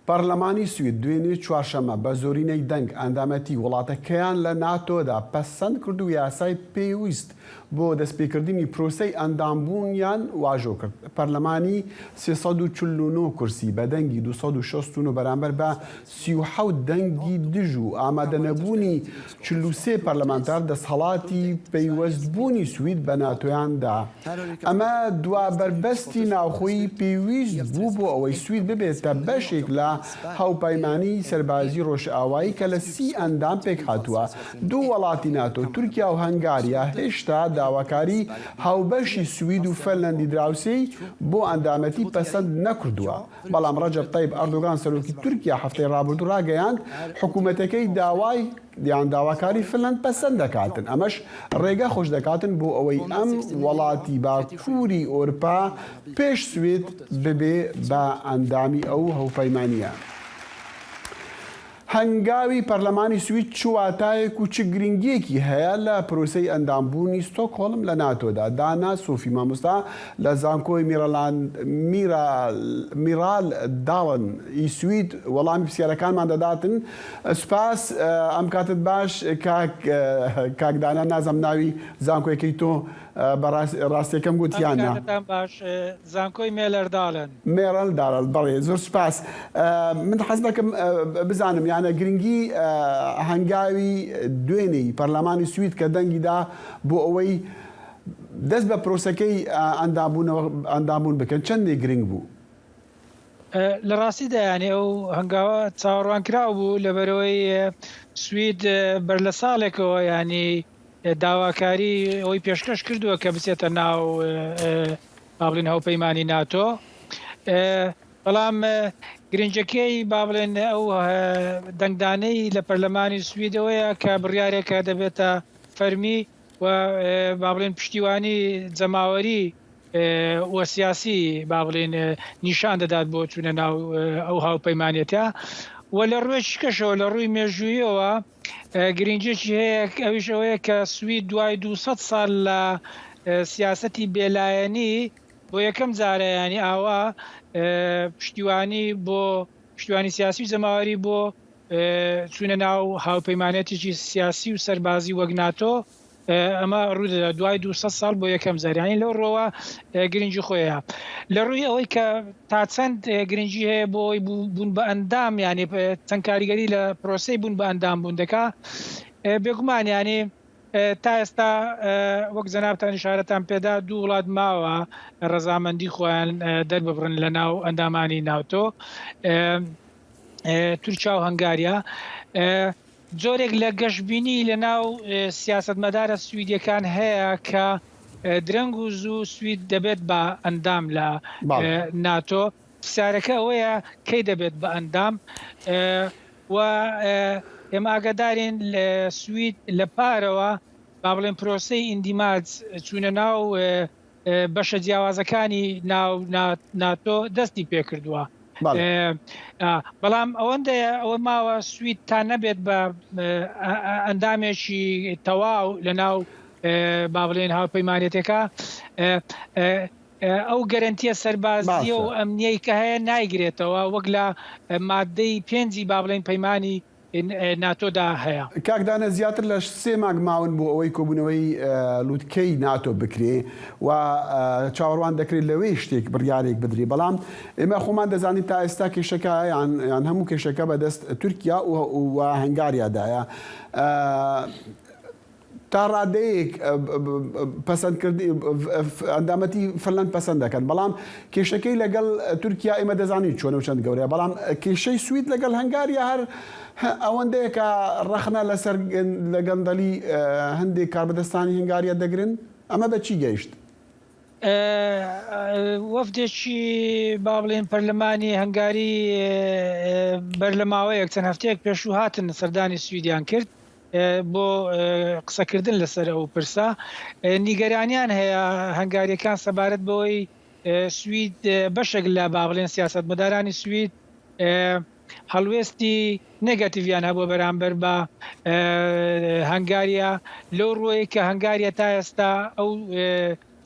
A: پەرلەمانی سوید دوێنێ چوارشەمە بە زۆرینەی دەنگ ئەندامەتی وڵاتەکەیان لە ناتۆدا پەسەند کرد و یاسای پێویست بۆ دەستپێکردنی پرۆسەی ئەندامبوونیان واژۆ کرد. پەرلەمانی 349 کورسی بە دەنگی 269 بەرامبەر بە 37 دەنگی دژ و ئامادەنەبوونی 43 پەرلەمانتار دەسەڵاتی پەیوەستبوونی سوید بە ناتۆیاندا. ئەمە دوا بەربەستی ناوخۆی پێویست بوو بۆ ئەوەی سوید ببێتە بەشێک لە هاوپەیمانی سەربازی ڕۆژئاوایی کە لە 30 ئەندام پێک هاتووە. دوو وڵاتی ناتۆ تورکیا و هەنگاریا هێشتا داواکاری هاوبەشی سوید و فەرلەندی دراوسەی بۆ ئەندامەتی پەسەند نەکردووە. بەڵام ڕەجەب تایب ئەردۆغان سەرۆکی تورکیا هەفتەی ڕابردوو ڕاگەیاند حکوومەتەکەی داواکاری فنلەند پەسەند دەکاتن. ئەمەش ڕێگە خۆش دەکاتن بۆ ئەوەی ئەم وڵاتی باکووری ئۆرپا پێش سوید ببێ بە ئەندامی ئەو هەوپەیمانیە. هەنگاوی پەرلەمانی سوید چواتایەک و چ گرنگیەکی هەیە لە پرۆسەی ئەندامبوونی ستۆکهۆڵم لە ناتۆدا. دانا سۆفی مامۆستا لە زانکۆی میراڵ داڵن ئی سوید وەڵامی پرسیارەکانمان دەداتن. سوپاس، ئەم کاتت باش کاک دانا، نازەم ناوی زانکۆیەکەی تۆ ڕاستیەکەم گوتیانە.
K: باش زانکۆی مێلەرداڵن
A: مێرەڵداڵ بەڵێ، زۆر سوپاس. من حەز دەکەم بزانم یانە گرنگی هەنگاوی دوێنەی پەرلەمانی سوید کە دەنگیدا بۆ ئەوەی دەست بە پرۆسەکەی ئەندامبوون بکەن چەندێک گرنگ بوو؟
K: لە ڕاستیدا یانێ ئەو هەنگاوە چاوەڕوانکراو بوو لەبەرەوەی سوید بەر لە ساڵێکەوە ینی داواکاری ئەوی پێشکەش کردووە کە بچێتە ناو بابلین هاوپەیمانی ناتۆ. بەڵام گرنجەکەی بابلێن ئەو دەنگدانەی لە پەرلەمانی سویدەوەیە کە بڕیارێکە دەبێتە فەرمی و بابلێن پشتیوانی جەماوەری وە سیاسی بابلێن نیشان دەدات بۆ چوونە ناو ئەو هاوپەیمانێتە. و لە ڕوێشکەشەوە لە ڕووی مێژوویەوە گرنجێکی هەیە ئەویش ئەوەیە کە سوید دوای 200 ساڵ لە سیاسەتی بێلایەنی بۆ یەکەم جارەیانی ئاوا پشتیوانی سیاسی و جەماوەری بۆ چوونە ناو هاوپەیمانێتێکی سیاسی و سەربازی وەک ناتۆ. ئەمە ڕوودەدا دوای 200 ساڵ بۆ یەکەم زاریانی لەو ڕۆوە گرنگی خۆیە. لە ڕووی ئەوەی کە تا چەند گرنگی هەیە بۆ ئەوی بوون بە ئەندام یانێ چەند کاریگەری لە پرۆسەی بوون بە ئەندام بوون دەکا بێگومان یانێ تا ئێستا وەک جەنابتان ئیشارەتان پێدا دوو وڵات ماوە ڕەزامەندی خۆیان دەرببڕن لە ناو ئەندامانی ناوتۆ، تورکیا و هەنگاریا. جۆرێک لە گەشتبینی لە ناو سیاسەتمەدارە سویدیەکان هەیە کە درەنگ و زوو سوید دەبێت بە ئەندام لە ناتۆ. پرسیارەکە ئەوەیە کەی دەبێت بە ئەندام و ئێمە ئاگادارین لە سوید لە پارەوە با بڵێن پرۆسەی ئیندیماج چوونە ناو بەشە جیاوازەکانی ناو ناتۆ دەستی پێکردووە. بەڵام ئەوەندەیە ئەوە ماوە سوید تا نەبێت بە ئەندامێکی تەواو لە ناو با بڵێن هاوپەیمانێتەکە ئەو گەرنتیە سەربازیە و ئەمنیەی کە هەیە نایگرێتەوە وەک لە مادەی 5 با بڵێن پەیمانی ناتۆدا هەیە.
A: کاکدانە زیاتر لە 3 مانگ ماون بۆ ئەوەی کۆبوونەوەی لووتکەی ناتۆ بکرێ و چاوەڕوان دەکرێت لەوەی شتێک بڕیارێک بدرێ. بەڵام ئێمە خۆمان دەزانین تا ئێستا کێشەکە یان هەموو کێشەکە بەدەست تورکیا و هەنگاریادایە. تا ڕادەیەک پەسەندکردی ئەندامەتی فنلەند پەسەند دەکەن، بەڵام کێشەکەی لەگەڵ تورکیا ئێمە دەزانین چۆنە و چەند گەورەیە، بەڵام کێشەی سوید لەگەڵ هەنگاریا هەر ئەوەندەیە کە ڕەخنە لەسەر لە گەندەلی هەندێک کاربەدەستانی هەنگاریا دەگرن. ئەمە بە چی گەیشت؟
K: وەفدێکی با بڵێن پەرلەمانی هەنگاری بەر لە ماوەیەک چەند هەفتەیەک پێشوو هاتن سەردانی سویدیان کرد بۆ قسەکردن لەسەر ئەو پرسە. نیگەرانیان هەیە هەنگاریەکان سەبارەت بەوەی سوید بەشێک لە با بڵێن سیاسەتمەدارانی سوید هەڵوێستی نێگاتیڤیان هەبووە بەرامبەر بە هەنگاریا لەو ڕۆیە کە هەنگاریا تا ئێستا ئەو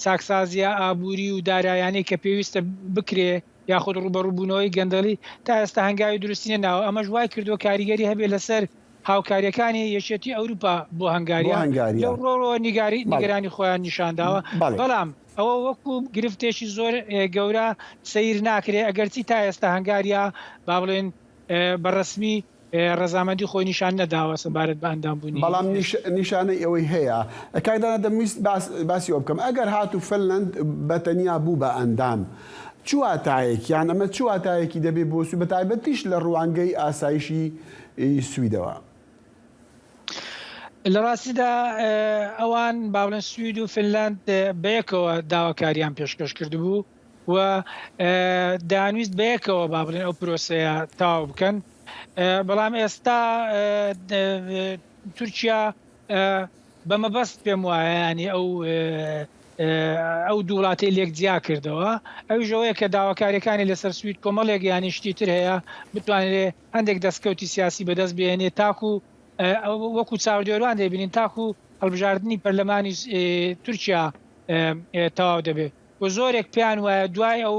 K: چاکسازیە ئابووری و دارایانەی کە پێویستە بکرێ یاخود ڕوبەڕووبوونەوەی گەندەڵی تا ئێستا هەنگاوی دروستی نەناوە. ئەمەش وای کردووە کاریگەری هەبێ لەسەر هاوکاریەکانی یەکێتی ئەوروپا بۆ هەنگاریا لەو ڕۆ نیگەرانی خۆیان نیشانداوە. بەڵام ئەوە وەکو گرفتێکی زۆر گەورە سەیر ناکرێ ئەگەرچی تا ئێستا هەنگاریا با بڵێن بەڕسمی ڕەزامەندی خۆی نیشان نەداوە سەبارەت بە ئەندامبوونی.
A: بەڵام نیشانەی ئەوەی هەیە. کاکدانە دەمویست باسی ئەو بکەم، ئەگەر هاتو فنلەند بەتەنیا بوو بە ئەندام چواتایەک یان ئەمە چواتایەکی دەبێت بۆ سوود بەتایبەتیش لە ڕوانگەی ئاسایشی سویدەوە؟
K: لە ڕاستیدا ئەوان با بڵێن سوید و فنلەند بەیەکەوە داواکاریان پێشکەش کردبوو و دانویست بەیەکەوە با بڵێن ئەو پرۆسەیە تاو بکەن. بەڵام ئێستا تورکیا بەمەبەست پێم وایە ینی ئەو ئەو دووڵاتی لێک جیا کردەوە ئەوژەوەیە کە داواکاریەکانی لەسەر سوید کۆمەڵێک یانی شتیتر هەیە بتوانێت هەندێک دەستکەوتی سیاسی بەدەست بێنێ تاکو وەکو چاودێروان دەبینین تاکو هەڵبژاردننی پەرلەمانی تورکیا تەواو دەبێت بۆ زۆرێک پیان وایە دوای ئەو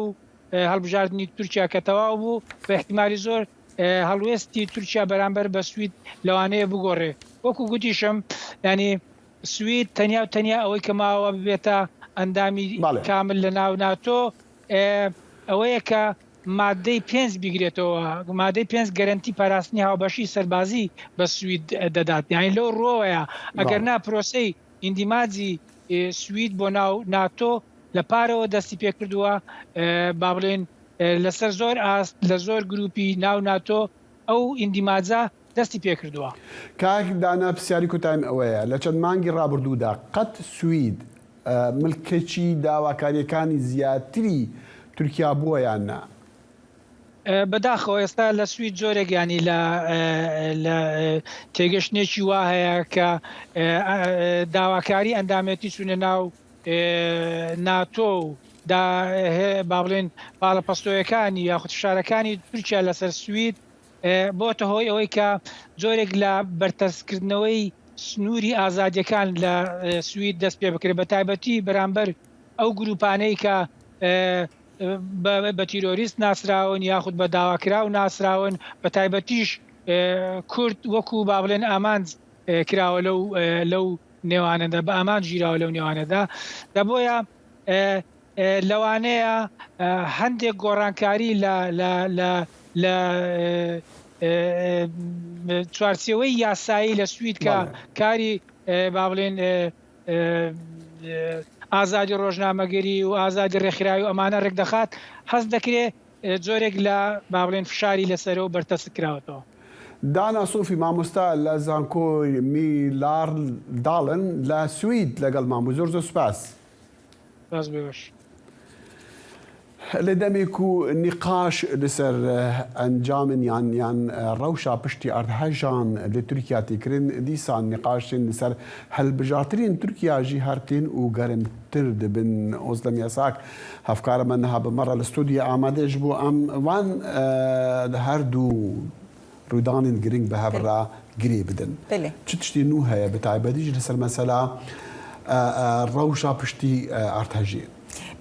K: هەڵبژاردننی تورکیا کە تەواو بوو بە احتیمالی زۆر هەڵوێستی تورکیا بەرامبەر بە سوید لەوانەیە بگۆڕێ وەکو گوتیشم ینی سوید تەنیا ئەوەی کە ماوە ببێتە ئەندامی کامل لە ناو ناتۆ ئەوەیە کە مادەی 5 بیگرێتەوە مادەی 5 گەرنتی پاراستنی هاوبەشی سەربازی بە سوید دەدات یانی لەو ڕۆوەیە ئەگەر نا پرۆسەی ئیندیماجی سوید بۆ ناو ناتۆ لە پارەوە دەستی پێ کردووە با بڵێن لەسەر زۆر ئاست لە زۆر گروپی ناو ناتۆ ئەو ئیندیماجە دەستی پێ کردووە
A: کاک دانا پرسیاری کوتایم ئەوەیە لە چەند مانگی ڕابردوودا قەت سوید ملکەچی داواکاریەکانی زیاتری تورکیا بووە یان نا
K: بەداخەوە ئێستا لە سوید جۆرێک ینی لە تێگەشتێکی وا هەیە کە داواکاری ئەندامەتی چونە ناو ناتۆ با بڵێن باڵەپەستۆیەکانی یاخود شارەکانی تورکیا لەسەر سوید بۆتە هۆی ئەوەی کە جۆرێک لە بەرتەسکردنەوەی سنووری ئازادیەکان لە سوید دەست پێ بکرێت بە تایبەتی بەرامبەر ئەو گروپانەی کە بە تیرۆریست ناسراون یاخود بە داواکراو ناسراون بە تایبەتیش کورد وەکو با بڵێن ئامانج کراوە لەو نێوانەدا بە ئامان ژیراوە لەو نێوانەدا دەبۆیە لەوانەیە هەندێک گۆڕانکاری لە چوارچێوەی یاسایی لە سوید کە کاری با بڵێن ئازادی ڕۆژنامەگەری و ئازادی ڕێکخراوی و ئەمانە ڕێک دەخات هەست دەکرێت جۆرێک لە با بڵێن فشاری لەسەرەوە بەرتەست کراوەتەوە
A: دانا سوفی مامۆستا لە زانکۆی میلار داڵن لە سوید لەگەڵ مام زۆر زۆر سوپاس
K: باش بێوەش
A: لە دەمێک و نیقاش لەسەر ئەنجامن یان ڕەوشا پشتی ئەردهەژان لە تورکیا تێکردن دیسان نیقاشن لەسەر هەلبژارترین تورکیاژی هەرتین و گەرمتر دەبن ئۆزدەم یاساک هەفکارەمە نەها بمەڕە لە ستودیە ئامادەش بوو ئەم وان هەردوو ڕوودانین گرنگ بە هەبڕا گرێ بدن چ تشتی نو هەیە بە تایبەتیش لەسەر مەسەلا ڕەوشا پشتی ئەردهەژی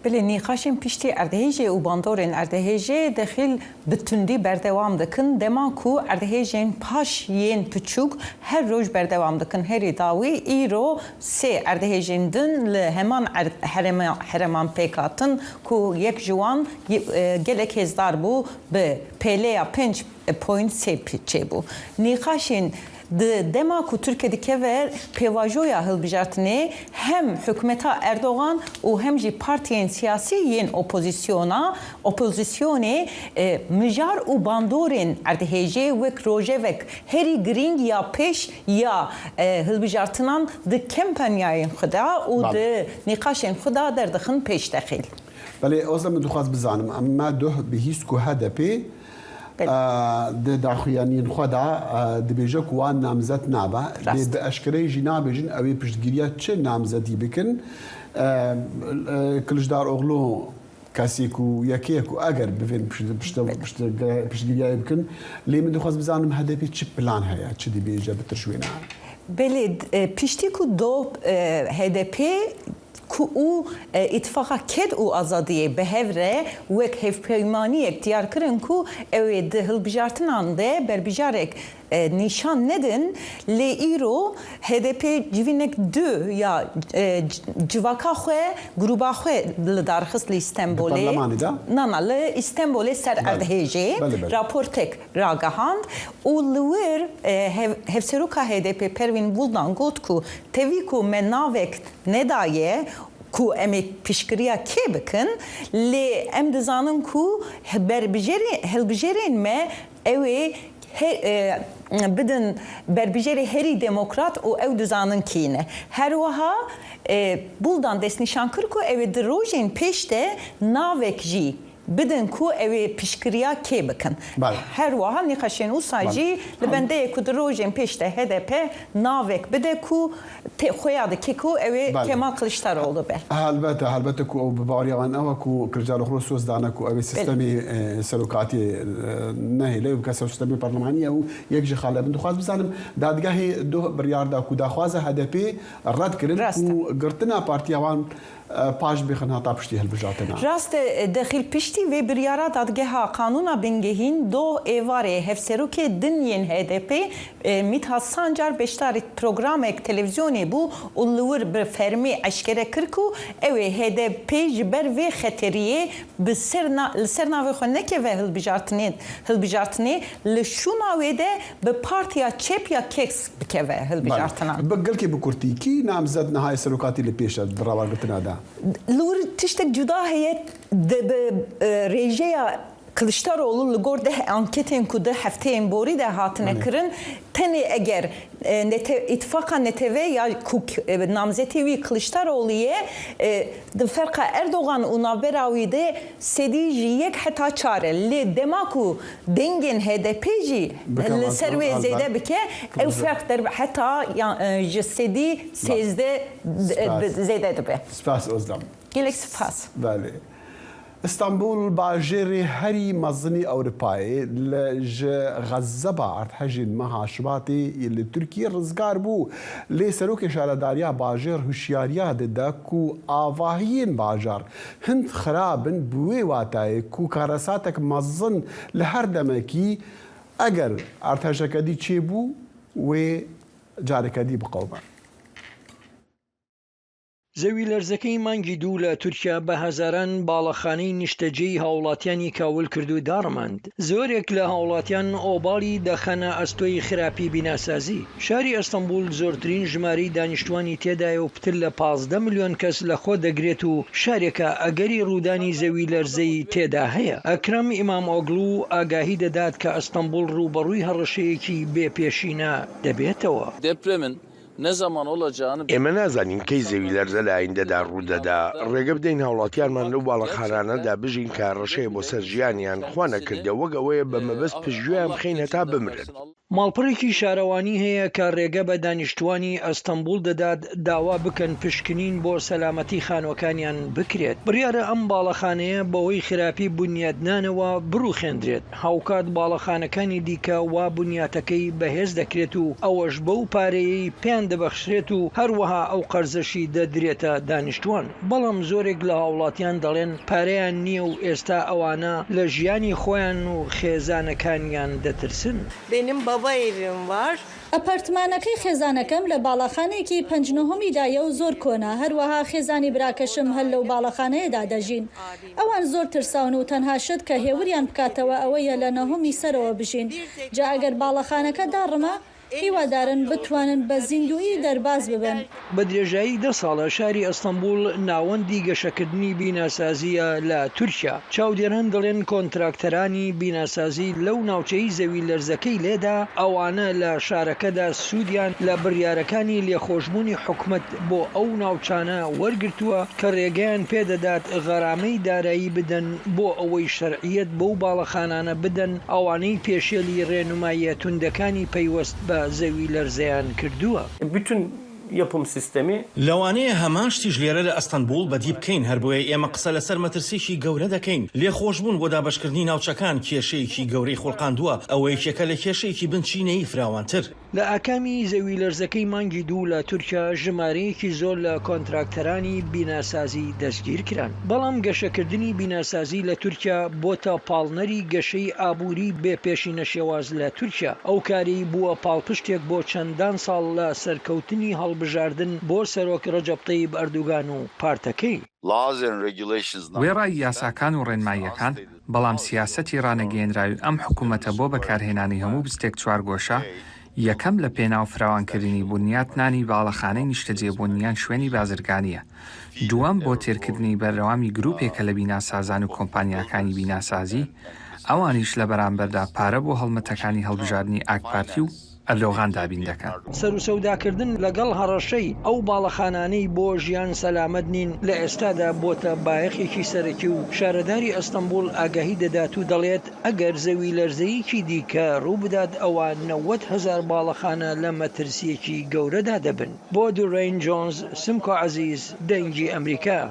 L: بله نیقاشین پشتی اردهیجه و باندورین اردهیجه داخل بتوندی بردوام دکن دما کو اردهیجین پاش یین پچوک هر روز بردوام دکن هری داوی ایرو سه اردهیجین دن لهمان حرمان پیکاتن کو یک جوان گلک هزدار بو به پلیا 5.3 پیچه بو نیقاشین دما کو ترکیه دکور پیواجویا هلبجارتنه هم حکومتا اردوغان و هم جی پارتیین سیاسی ین اپوزیسیونه مجار و باندورین اردهیجه وک روژه وک هری گرینگ یا پیش یا هلبجارتنان د کمپانیای خدا و د نقاشین خدا در دخن پیش داخل
A: بله اوزم دخواست بزنم اما دو بهیس کو هدفی داخویانین خدا دبیجه کوان نامزد نابا به اشکری جنا بجن اوی پشتگیریه چه نامزدی بکن کلشدار اغلو کسی کو یکی کو اگر بفین پشتگیریه بکن لیمن دخواست بزنم هدفی چه پلان هیا چه دبیجه بترشوینه
L: بله پشتی کو دو هدفی که او اتفاقا کد او آزادیه به هفره وک هف پیمانی اختیار کرن که اوی ده هلبجارتنان ده بر بجارک نشان ندن لی ایرو HDP جوینک دو یا جواکا خواه گروبا خواه لدارخص لی استنبولی نه لی استنبولی سر اردهیجه راپورتک راگهاند و لور هفسروکا HDP پروین بولدان گوت که تیوی که مناوک ندایه کو امی پیشگیری کی بکن لی ام دزانم کو هلبجرین ما اوی بدن بربجری هری دموکرات و او دزانن کینه هر وها بولدان دست نشان کر کو اوی دروژین پیشته ناوک جی بدن کو اوی پیشکریا کی بکن هر وها نقاشین و ساجی لبنده کو دروجن پیشته HDP ناوک بده کو خویاد کی کو اوی کمال کلشتاروğlu به
A: البته کو بباریان او کو کرجال خصوص دانا کو اوی سیستمی سلوکاتی نه له بکسر سیستمی پارلمانی او یک جخاله بند خواز بزنم دادگاهی 2 بریار دا کو داخواز HDP رد کردن کو گرتنا پارتیوان پاش بخنها تابشتی هالبجاتنا
L: راست داخل پشتی و بریارا دادگاه قانونا بنگهین دو ایواره هفسروک دنین HDP میتها سانجار بشتار پروگرام یک تلویزیونی بو اولور بفرمی اشکره کرکو اوی HDP جبر و خطریه لسرنا و خونه که و هلبجارتنی لشونا ویده به پارتیا چپ یا ککس بکه و هلبجارتنا
A: بقل که بکرتی کی نامزد نهای سلوکاتی لپیشت براوار گرتنا دا
L: لور تشتك جدا هي ريجيا Kılıçdaroğlu ligorde anketin kuda hafteyin bori de hatine kirin teni eğer ittifaka neteve ya namzeti Kılıçdaroğlu'ya de farka Erdoğan unavberavide sedici yek hatta çare le demaku dengen HDP'ci le serve zede bike ev fark der hatta sedi sezde zede be
A: spas ozdam
L: gelek spas
A: bale اسطنبول باجری هری مزنی اروپایی لج غزبا ارتحجین مها شباتی یلی ترکیه رزگار بو لی سروک شارداریا باجر هوشیاریا دده کو آواهین باجر هند خرابن بوی واتای کو کارساتک مزن لهر دمکی اگر ارتحجکدی چی بو و جارکدی بقوبه
M: زەوی لەرزەکەی مانگی دوو لە تورکیا بە هەزاران باڵەخانەی نیشتەجێی هاوڵاتیانی کاول کرد و داڕماند زۆرێک لە هاوڵاتیان ئۆباڵی دەخەنە ئەستۆی خراپی بیناسازی شاری ئەستەمبول زۆرترین ژمارەی دانیشتوانی تێدایە و پتر لە 15 ملیۆن کەس لەخۆ دەگرێت و شارێکە ئەگەری ڕوودانی زەوی لەرزەی تێدا هەیە ئەکرەم ئیمام ئۆگلو ئاگاهی دەدات کە ئەستەمبول ڕوبەڕووی هەڕەشەیەکی بێپێشینە دەبێتەوە
H: ئێمە نازانین کەی زەوی لەرزە لە ئایندەدا ڕوودەدا ڕێگە بدەین هاوڵاتیانمان لەو باڵەخانانەدا بژین کە ڕەشەیە بۆ سەر ژیانیان خوا نەکردە وەک ئەوەیە بە مەبەست پشتگوێیان بخەین هەتا بمرن
M: ماڵپەڕێکی شارەوانی هەیە کە ڕێگە بە دانیشتوانی ئەستەمبول دەدات داوا بکەن پشکنین بۆ سەلامەتی خانوەکانیان بکرێت بڕیارە ئەم باڵەخانەیە بەوەی خراپی بنیادنانەوە بڕوخێندرێت هاوکات باڵەخانەکانی دیکە وا بنیاتەکەی بەهێز دەکرێت و ئەوەش بەو پارەیەی پێیان دەبەخشرێت و هەروەها ئەو قەرزەشی دەدرێتە دانیشتوان بەڵام زۆرێک لە هاوڵاتیان دەڵێن پارەیان نییە و ئێستا ئەوانە لە ژیانی خۆیان و خێزانەکانیان دەترسن
N: baba evim var.
O: ئەپارتمانەکەی خێزانەکەم لە باڵەخانێکی 5 دایە و زۆر کۆنا هەروەها خێزانی براکەشم هەل لەو باڵەخانەیەدا دەژین ئەوان زۆر ترساون و تەنها شت کە هێوریان بکاتەوە ئەوەیە لە نەهۆمی سەرەوە بژین جا ئەگەر باڵەخانەکە داڕمە هیوادارن بتوانن بە زیندویی دەرباز ببن
M: بە درێژایی 10 ساڵە شاری ئەستەمبول ناوەندی گەشەکردنی بیناسازیە لە تورکیا چاودێران دەڵێن کۆنتراکتەرانی بیناسازی لەو ناوچەی زەوی لەرزەکەی لێدا ئەوانە لە شارەکەدا سوودیان لە بڕیارەکانی لێخۆشبوونی حکومت بۆ ئەو ناوچانە وەرگرتووە کە ڕێگەیان پێدەدات غەرامەی دارایی بدەن بۆ ئەوەی شەرعیەت بەو باڵەخانانە بدەن ئەوانەی پێشێلی ڕێنماییە توندەکانی پەیوەست بە زەوی لەرزەیان کردووە
P: یەپم سیستەمی لەوانەیە هەمان شتیش لێرە لە ئەستەمبول بەدی بکەین هەر بۆیە ئێمە قسە لەسەر مەترسیشی گەورە دەکەین لێخۆشبوون بۆ دابەشکردنی ناوچەکان کێشەیەکی گەورەی خۆڵقاندووە ئەوە یەکێکە لە کێشەیەکی بنچینەی فراوانتر
M: لە ئاکامی زەوی لەرزەکەی مانگی دوو لە تورکیا ژمارەیەکی زۆر لە کۆنتراکتەرانی بیناسازی دەستگیر کران بەڵام گەشەکردنی بیناسازی لە تورکیا بۆتە پاڵنەری گەشەی ئابووری بێپێشینە شێواز لە تورکیا ئەو کاری بووە پاڵپشتێک بۆ چەندان ساڵ لە سەرکەوتنی هەڵبژاردن بۆ سەرۆک ڕەجەب تەیب ئەردوگان و پارتەکەی
Q: وێڕای یاساکان و ڕێنماییەکان بەڵام سیاسەتی ڕانەگەیەنراوی ئەم حکوومەتە بۆ بەکارهێنانی هەموو بستێک چوارگۆشە یەکەم لە پێناو فراوانکردنی بنیاتنانی باڵەخانەی نیشتەجێبوونیان شوێنی بازرگانیە دووەم بۆ تێرکردنی بەردەوامی گروپێکە لە بیناسازان و کۆمپانیاکانی بیناسازی ئەوانیش لە بەرامبەردا پارە بۆ هەڵمەتەکانی هەڵبژاردننی ئاکپارتی و ئەرلۆغان دابین دەکەن.
M: سەر و سەوداکردن لەگەڵ هەڕەشەی ئەو باڵەخانانەی بۆ ژیان سەلامەت نین لە ئێستادا بۆتە بایەخێکی سەرەکی و شارەداری ئەستەمبول ئاگاهی دەدات و دەڵێت ئەگەر زەوی لەرزەیەکی دیکە ڕوو بدات ئەوە 90,000 باڵەخانە لە مەترسیەکی گەورەدا دەبن. بۆ دوڕین جۆنز، سمکۆ عەزیز، دەنگی ئەمریکا.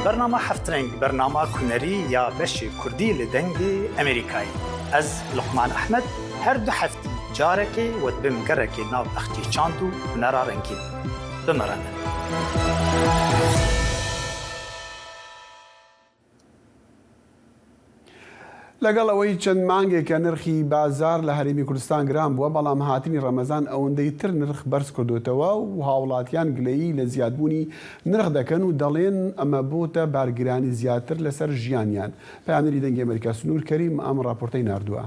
R: برنامه هفترنگ برنامه کنری یا بشی کردی لدنگی امریکایی از لقمان احمد هر دو هفتی جارکی و بمگرکی ناو اختی چاندو نرارنگی بمرانه.
A: لەگەڵ ئەوەی چەند مانگێکە نرخی بازار لە هەرێمی کوردستان گران بووە، بەڵام هاتنی ڕەمەزان ئەوەندەی تر نرخ بەرز کردوتەوە و هاوڵاتیان گلەیی لە زیادبوونی نرخ دەکەن و دەڵێن ئەمە بۆتە بارگرانی زیاتر لەسەر ژیانیان. پەیامەری دەنگی ئەمریکا سنوور کەریم ئەم راپۆرتەی ناردووە.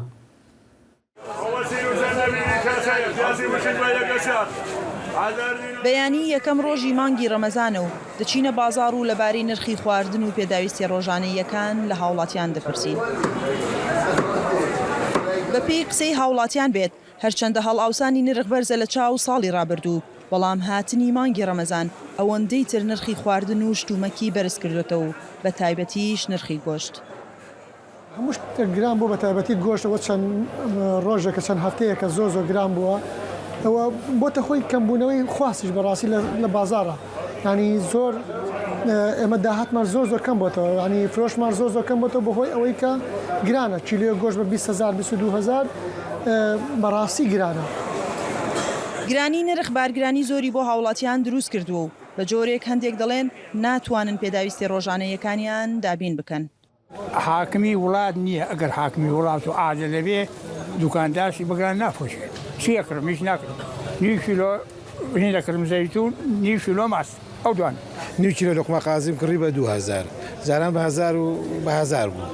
S: بەیانی یەکەم ڕۆژی مانگی ڕەمەزانە و دەچینە بازار و لەبارەی نرخی خواردن و پێداویستی ڕۆژانەیەکان لە هاوڵاتیان دەپرسین. بەپێی قسەی هاوڵاتیان بێت هەرچەندە هەڵئاوسانی نرخ بەرزە لە چاو ساڵی ڕابردوو، بەڵام هاتنی مانگی ڕەمەزان ئەوەندەی تر نرخی خواردن و شتومەکی بەرز کردوێتەوە و بە تایبەتیش نرخی گۆشت.
T: هەموو شتێک گران بوو بە تایبەتی گۆشتەوە چەند ڕۆژێکە چەند هەفتەیەکە زۆر گران بووە. ئەوە بۆتە خۆی کەمبوونەوەی خواستیش بەڕاستی لە بازارە، ینی زۆر ئێمە داهاتمان زۆر کەم بۆتەوە، ینی فرۆشمان زۆر کەم بۆتەوە بەهۆی ئەوەی کە گرانە. کیلۆ گۆشت بە 20,000 22,000 بەڕاستی گرانە.
S: گرانی نرخ بارگرانی زۆری بۆ هاوڵاتیان دروست کردووە و بە جۆرێک هەندێک دەڵێن ناتوانن پێداویستی ڕۆژانەیەکانیان دابین بکەن.
U: حاکمی وڵات نییە، ئەگەر حاکمی وڵات و ئاجە لەبێ دوکاندارشی بگران نافۆشێت. چی ئەکرم هیچ ناکرم. نی کیلۆ هین دەکرم زەیتون، نی کیلۆ ماست ئەو دوان.
V: نی کیلۆ لۆقمە قازیم کڕی بە 2000 زاران بە 1000 بوو.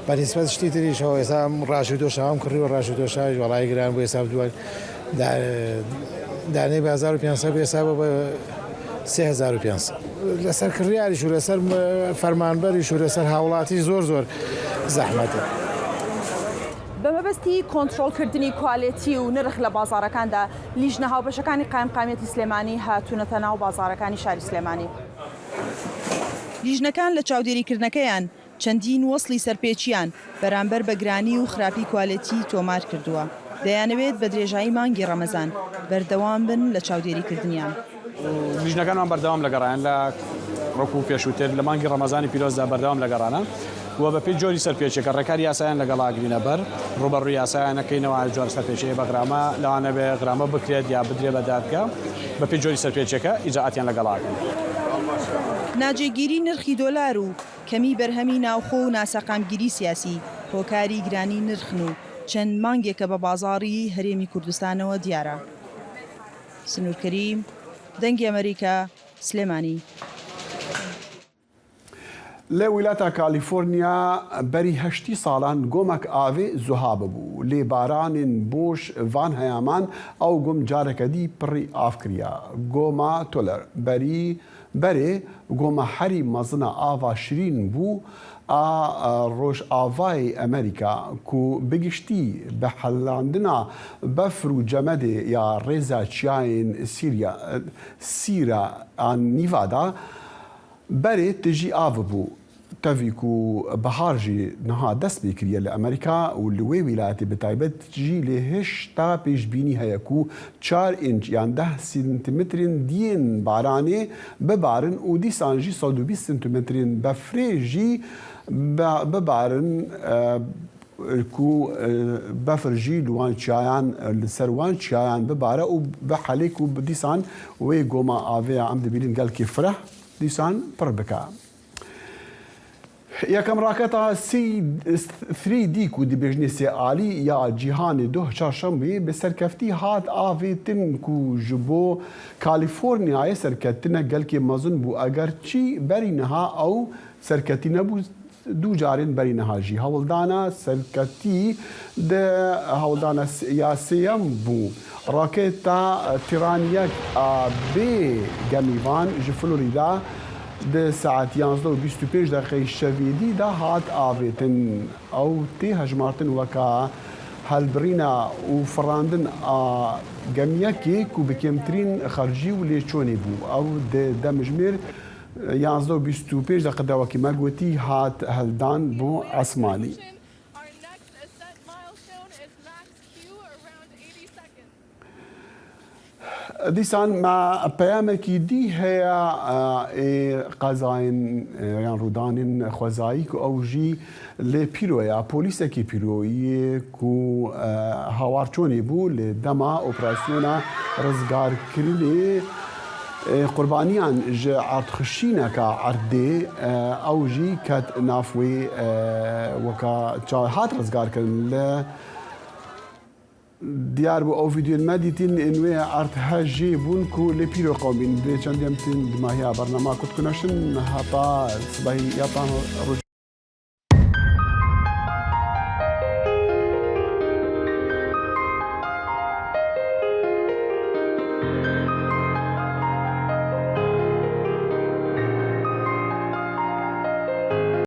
V: بەنسبەت شتی تریشەوە ئێستا ڕاشی دۆشەوام کڕی و ڕاشی دۆشاوی وەڵای گران بۆ ئێستا دوای دانەی 1500 بە ئێستا بە 3500 لەسەر کڕیاریش و لەسەر فەرمانبەریش و لەسەر هاوڵاتی زۆر زەحمەتە.
S: بە مەبەستی کۆنتڕۆڵکردنی کوالێتی و نرخ لە بازارەکاندا لیژنە هاوبەشەکانی قایمقامەتی سلێمانی هاتوونەتە ناو بازارەکانی شاری سلێمانی. لیژنەکان لە چاودێریکردنەکەیان چەندین وەسڵی سەرپێچیان بەرامبەر بە گرانی و خراپی کوالێتی تۆمار کردووە. دەیانەوێت بە درێژایی مانگی ڕەمەزان بەردەوام بن لە چاودێریکردنیان.
W: لیژنەکانمان بەردەوام لەگەڕیان لە ڕۆکو پێشووتر لە مانگی ڕەمەزانی پیرۆزدا بەردەوام لەگەڕانە و بە پێی جۆری سەرپێچێکە ڕێکاری یاسایان لەگەڵا گرینە بەر ڕوبەڕووی یاسایانەکەینەوە جۆر سەرپێچەیە بە غرامە لەوانە بێ غرامە بکرێت یا بدرێ بە دادگا بە پێی جۆری سەرپێچەکە ئیجاعاتیان لەگەڵاکەن.
S: ناجێگیری نرخی دۆلار و کەمی بەرهەمی ناوخۆ و ناسەقامگیری سیاسی هۆکاری گرانی نرخن و چەند مانگێکە بە بازاڕی هەرێمی کوردستانەوە دیارە. سنوور کەریم، دەنگی ئەمریکا، سلێمانی.
A: لە ویلاتە کالیفۆرنیا بەری هەشتی ساڵان گۆمەک ئاوێ زوهابە بوو. لێبارانên بۆش ڤان هەیامان ئەو گۆم جارێکەدی پڕی ئافکریا. گۆما تۆلەر بەرێ گۆمە هەری مەزنە ئاوا شرین بوو ڕۆژ ئاوای ئەمریکا کو بگشتی بە حەلاندنا بەفر و جەمەدێ یا ڕێزا چیایên سیرە ئان نیڤادا بەرێ تژی ئاو بوو. تەڤیک و بەهار ژی نەها دەست پێ کریە لە ئەمریکا و لە وێ ویلایەتی بەتایبەت ژی لێ هێشتا پێشبینی هەیە و 4 ئینچ یان 10 سنتیمترین دیên بارانێ ببارن و دیسانژی 120 سنتیمترین بەفرێژی ببارن کو بەفرژی لوان چیایان لەسەروان چیایان ببارە و بە حەلێک و دیسان وێ گۆما ئاوەیە ئەم دەبینین گەلکی فرە دیسان پڕ بکە. یەکەم ڕاکەتە 3D و دibêjinê sêalî ya cîhanê doh çarşembeyê bi serkeftî hat avê tin ku ji bo Kalîforniyayê serketine gelkê mezin bû eger çî berî niha ew serketî nebû dû carên berî niha jî. Hewildana serketî de hewildana ya sêyem bû. Raketa tîraniyek a bê gemîvan ji Florîda ده ساعت 11 و 25 دقیقه شویدی دا هات آویتن او تی هجمارتن وکا هلبرینا و فراندن گمیکی کو بکمترین خرجی و لیچونی بو او ده مجمیر 11 و 25 دقیقه دا وکی مگوتی هات هلدان بو عثمانی دیسان مع پیامکی دی هیا قضاین یان رودانین خوازایی کو اوجی ل پیرویا پلیس کی پیروی کو هاوارچونی بو ل دما اپراسیونا رزگار کلی قربانیان ج عرض خشینا کا عرض اوجی کت نافوی وکا هات رزگار کل دیار بو او فيديو الماديتين انوي عرض هاجي بونكو لبيرو قومين دي چنديمتين دماهيا برنامج كنت كناشن هطا صباحي يطان رجوع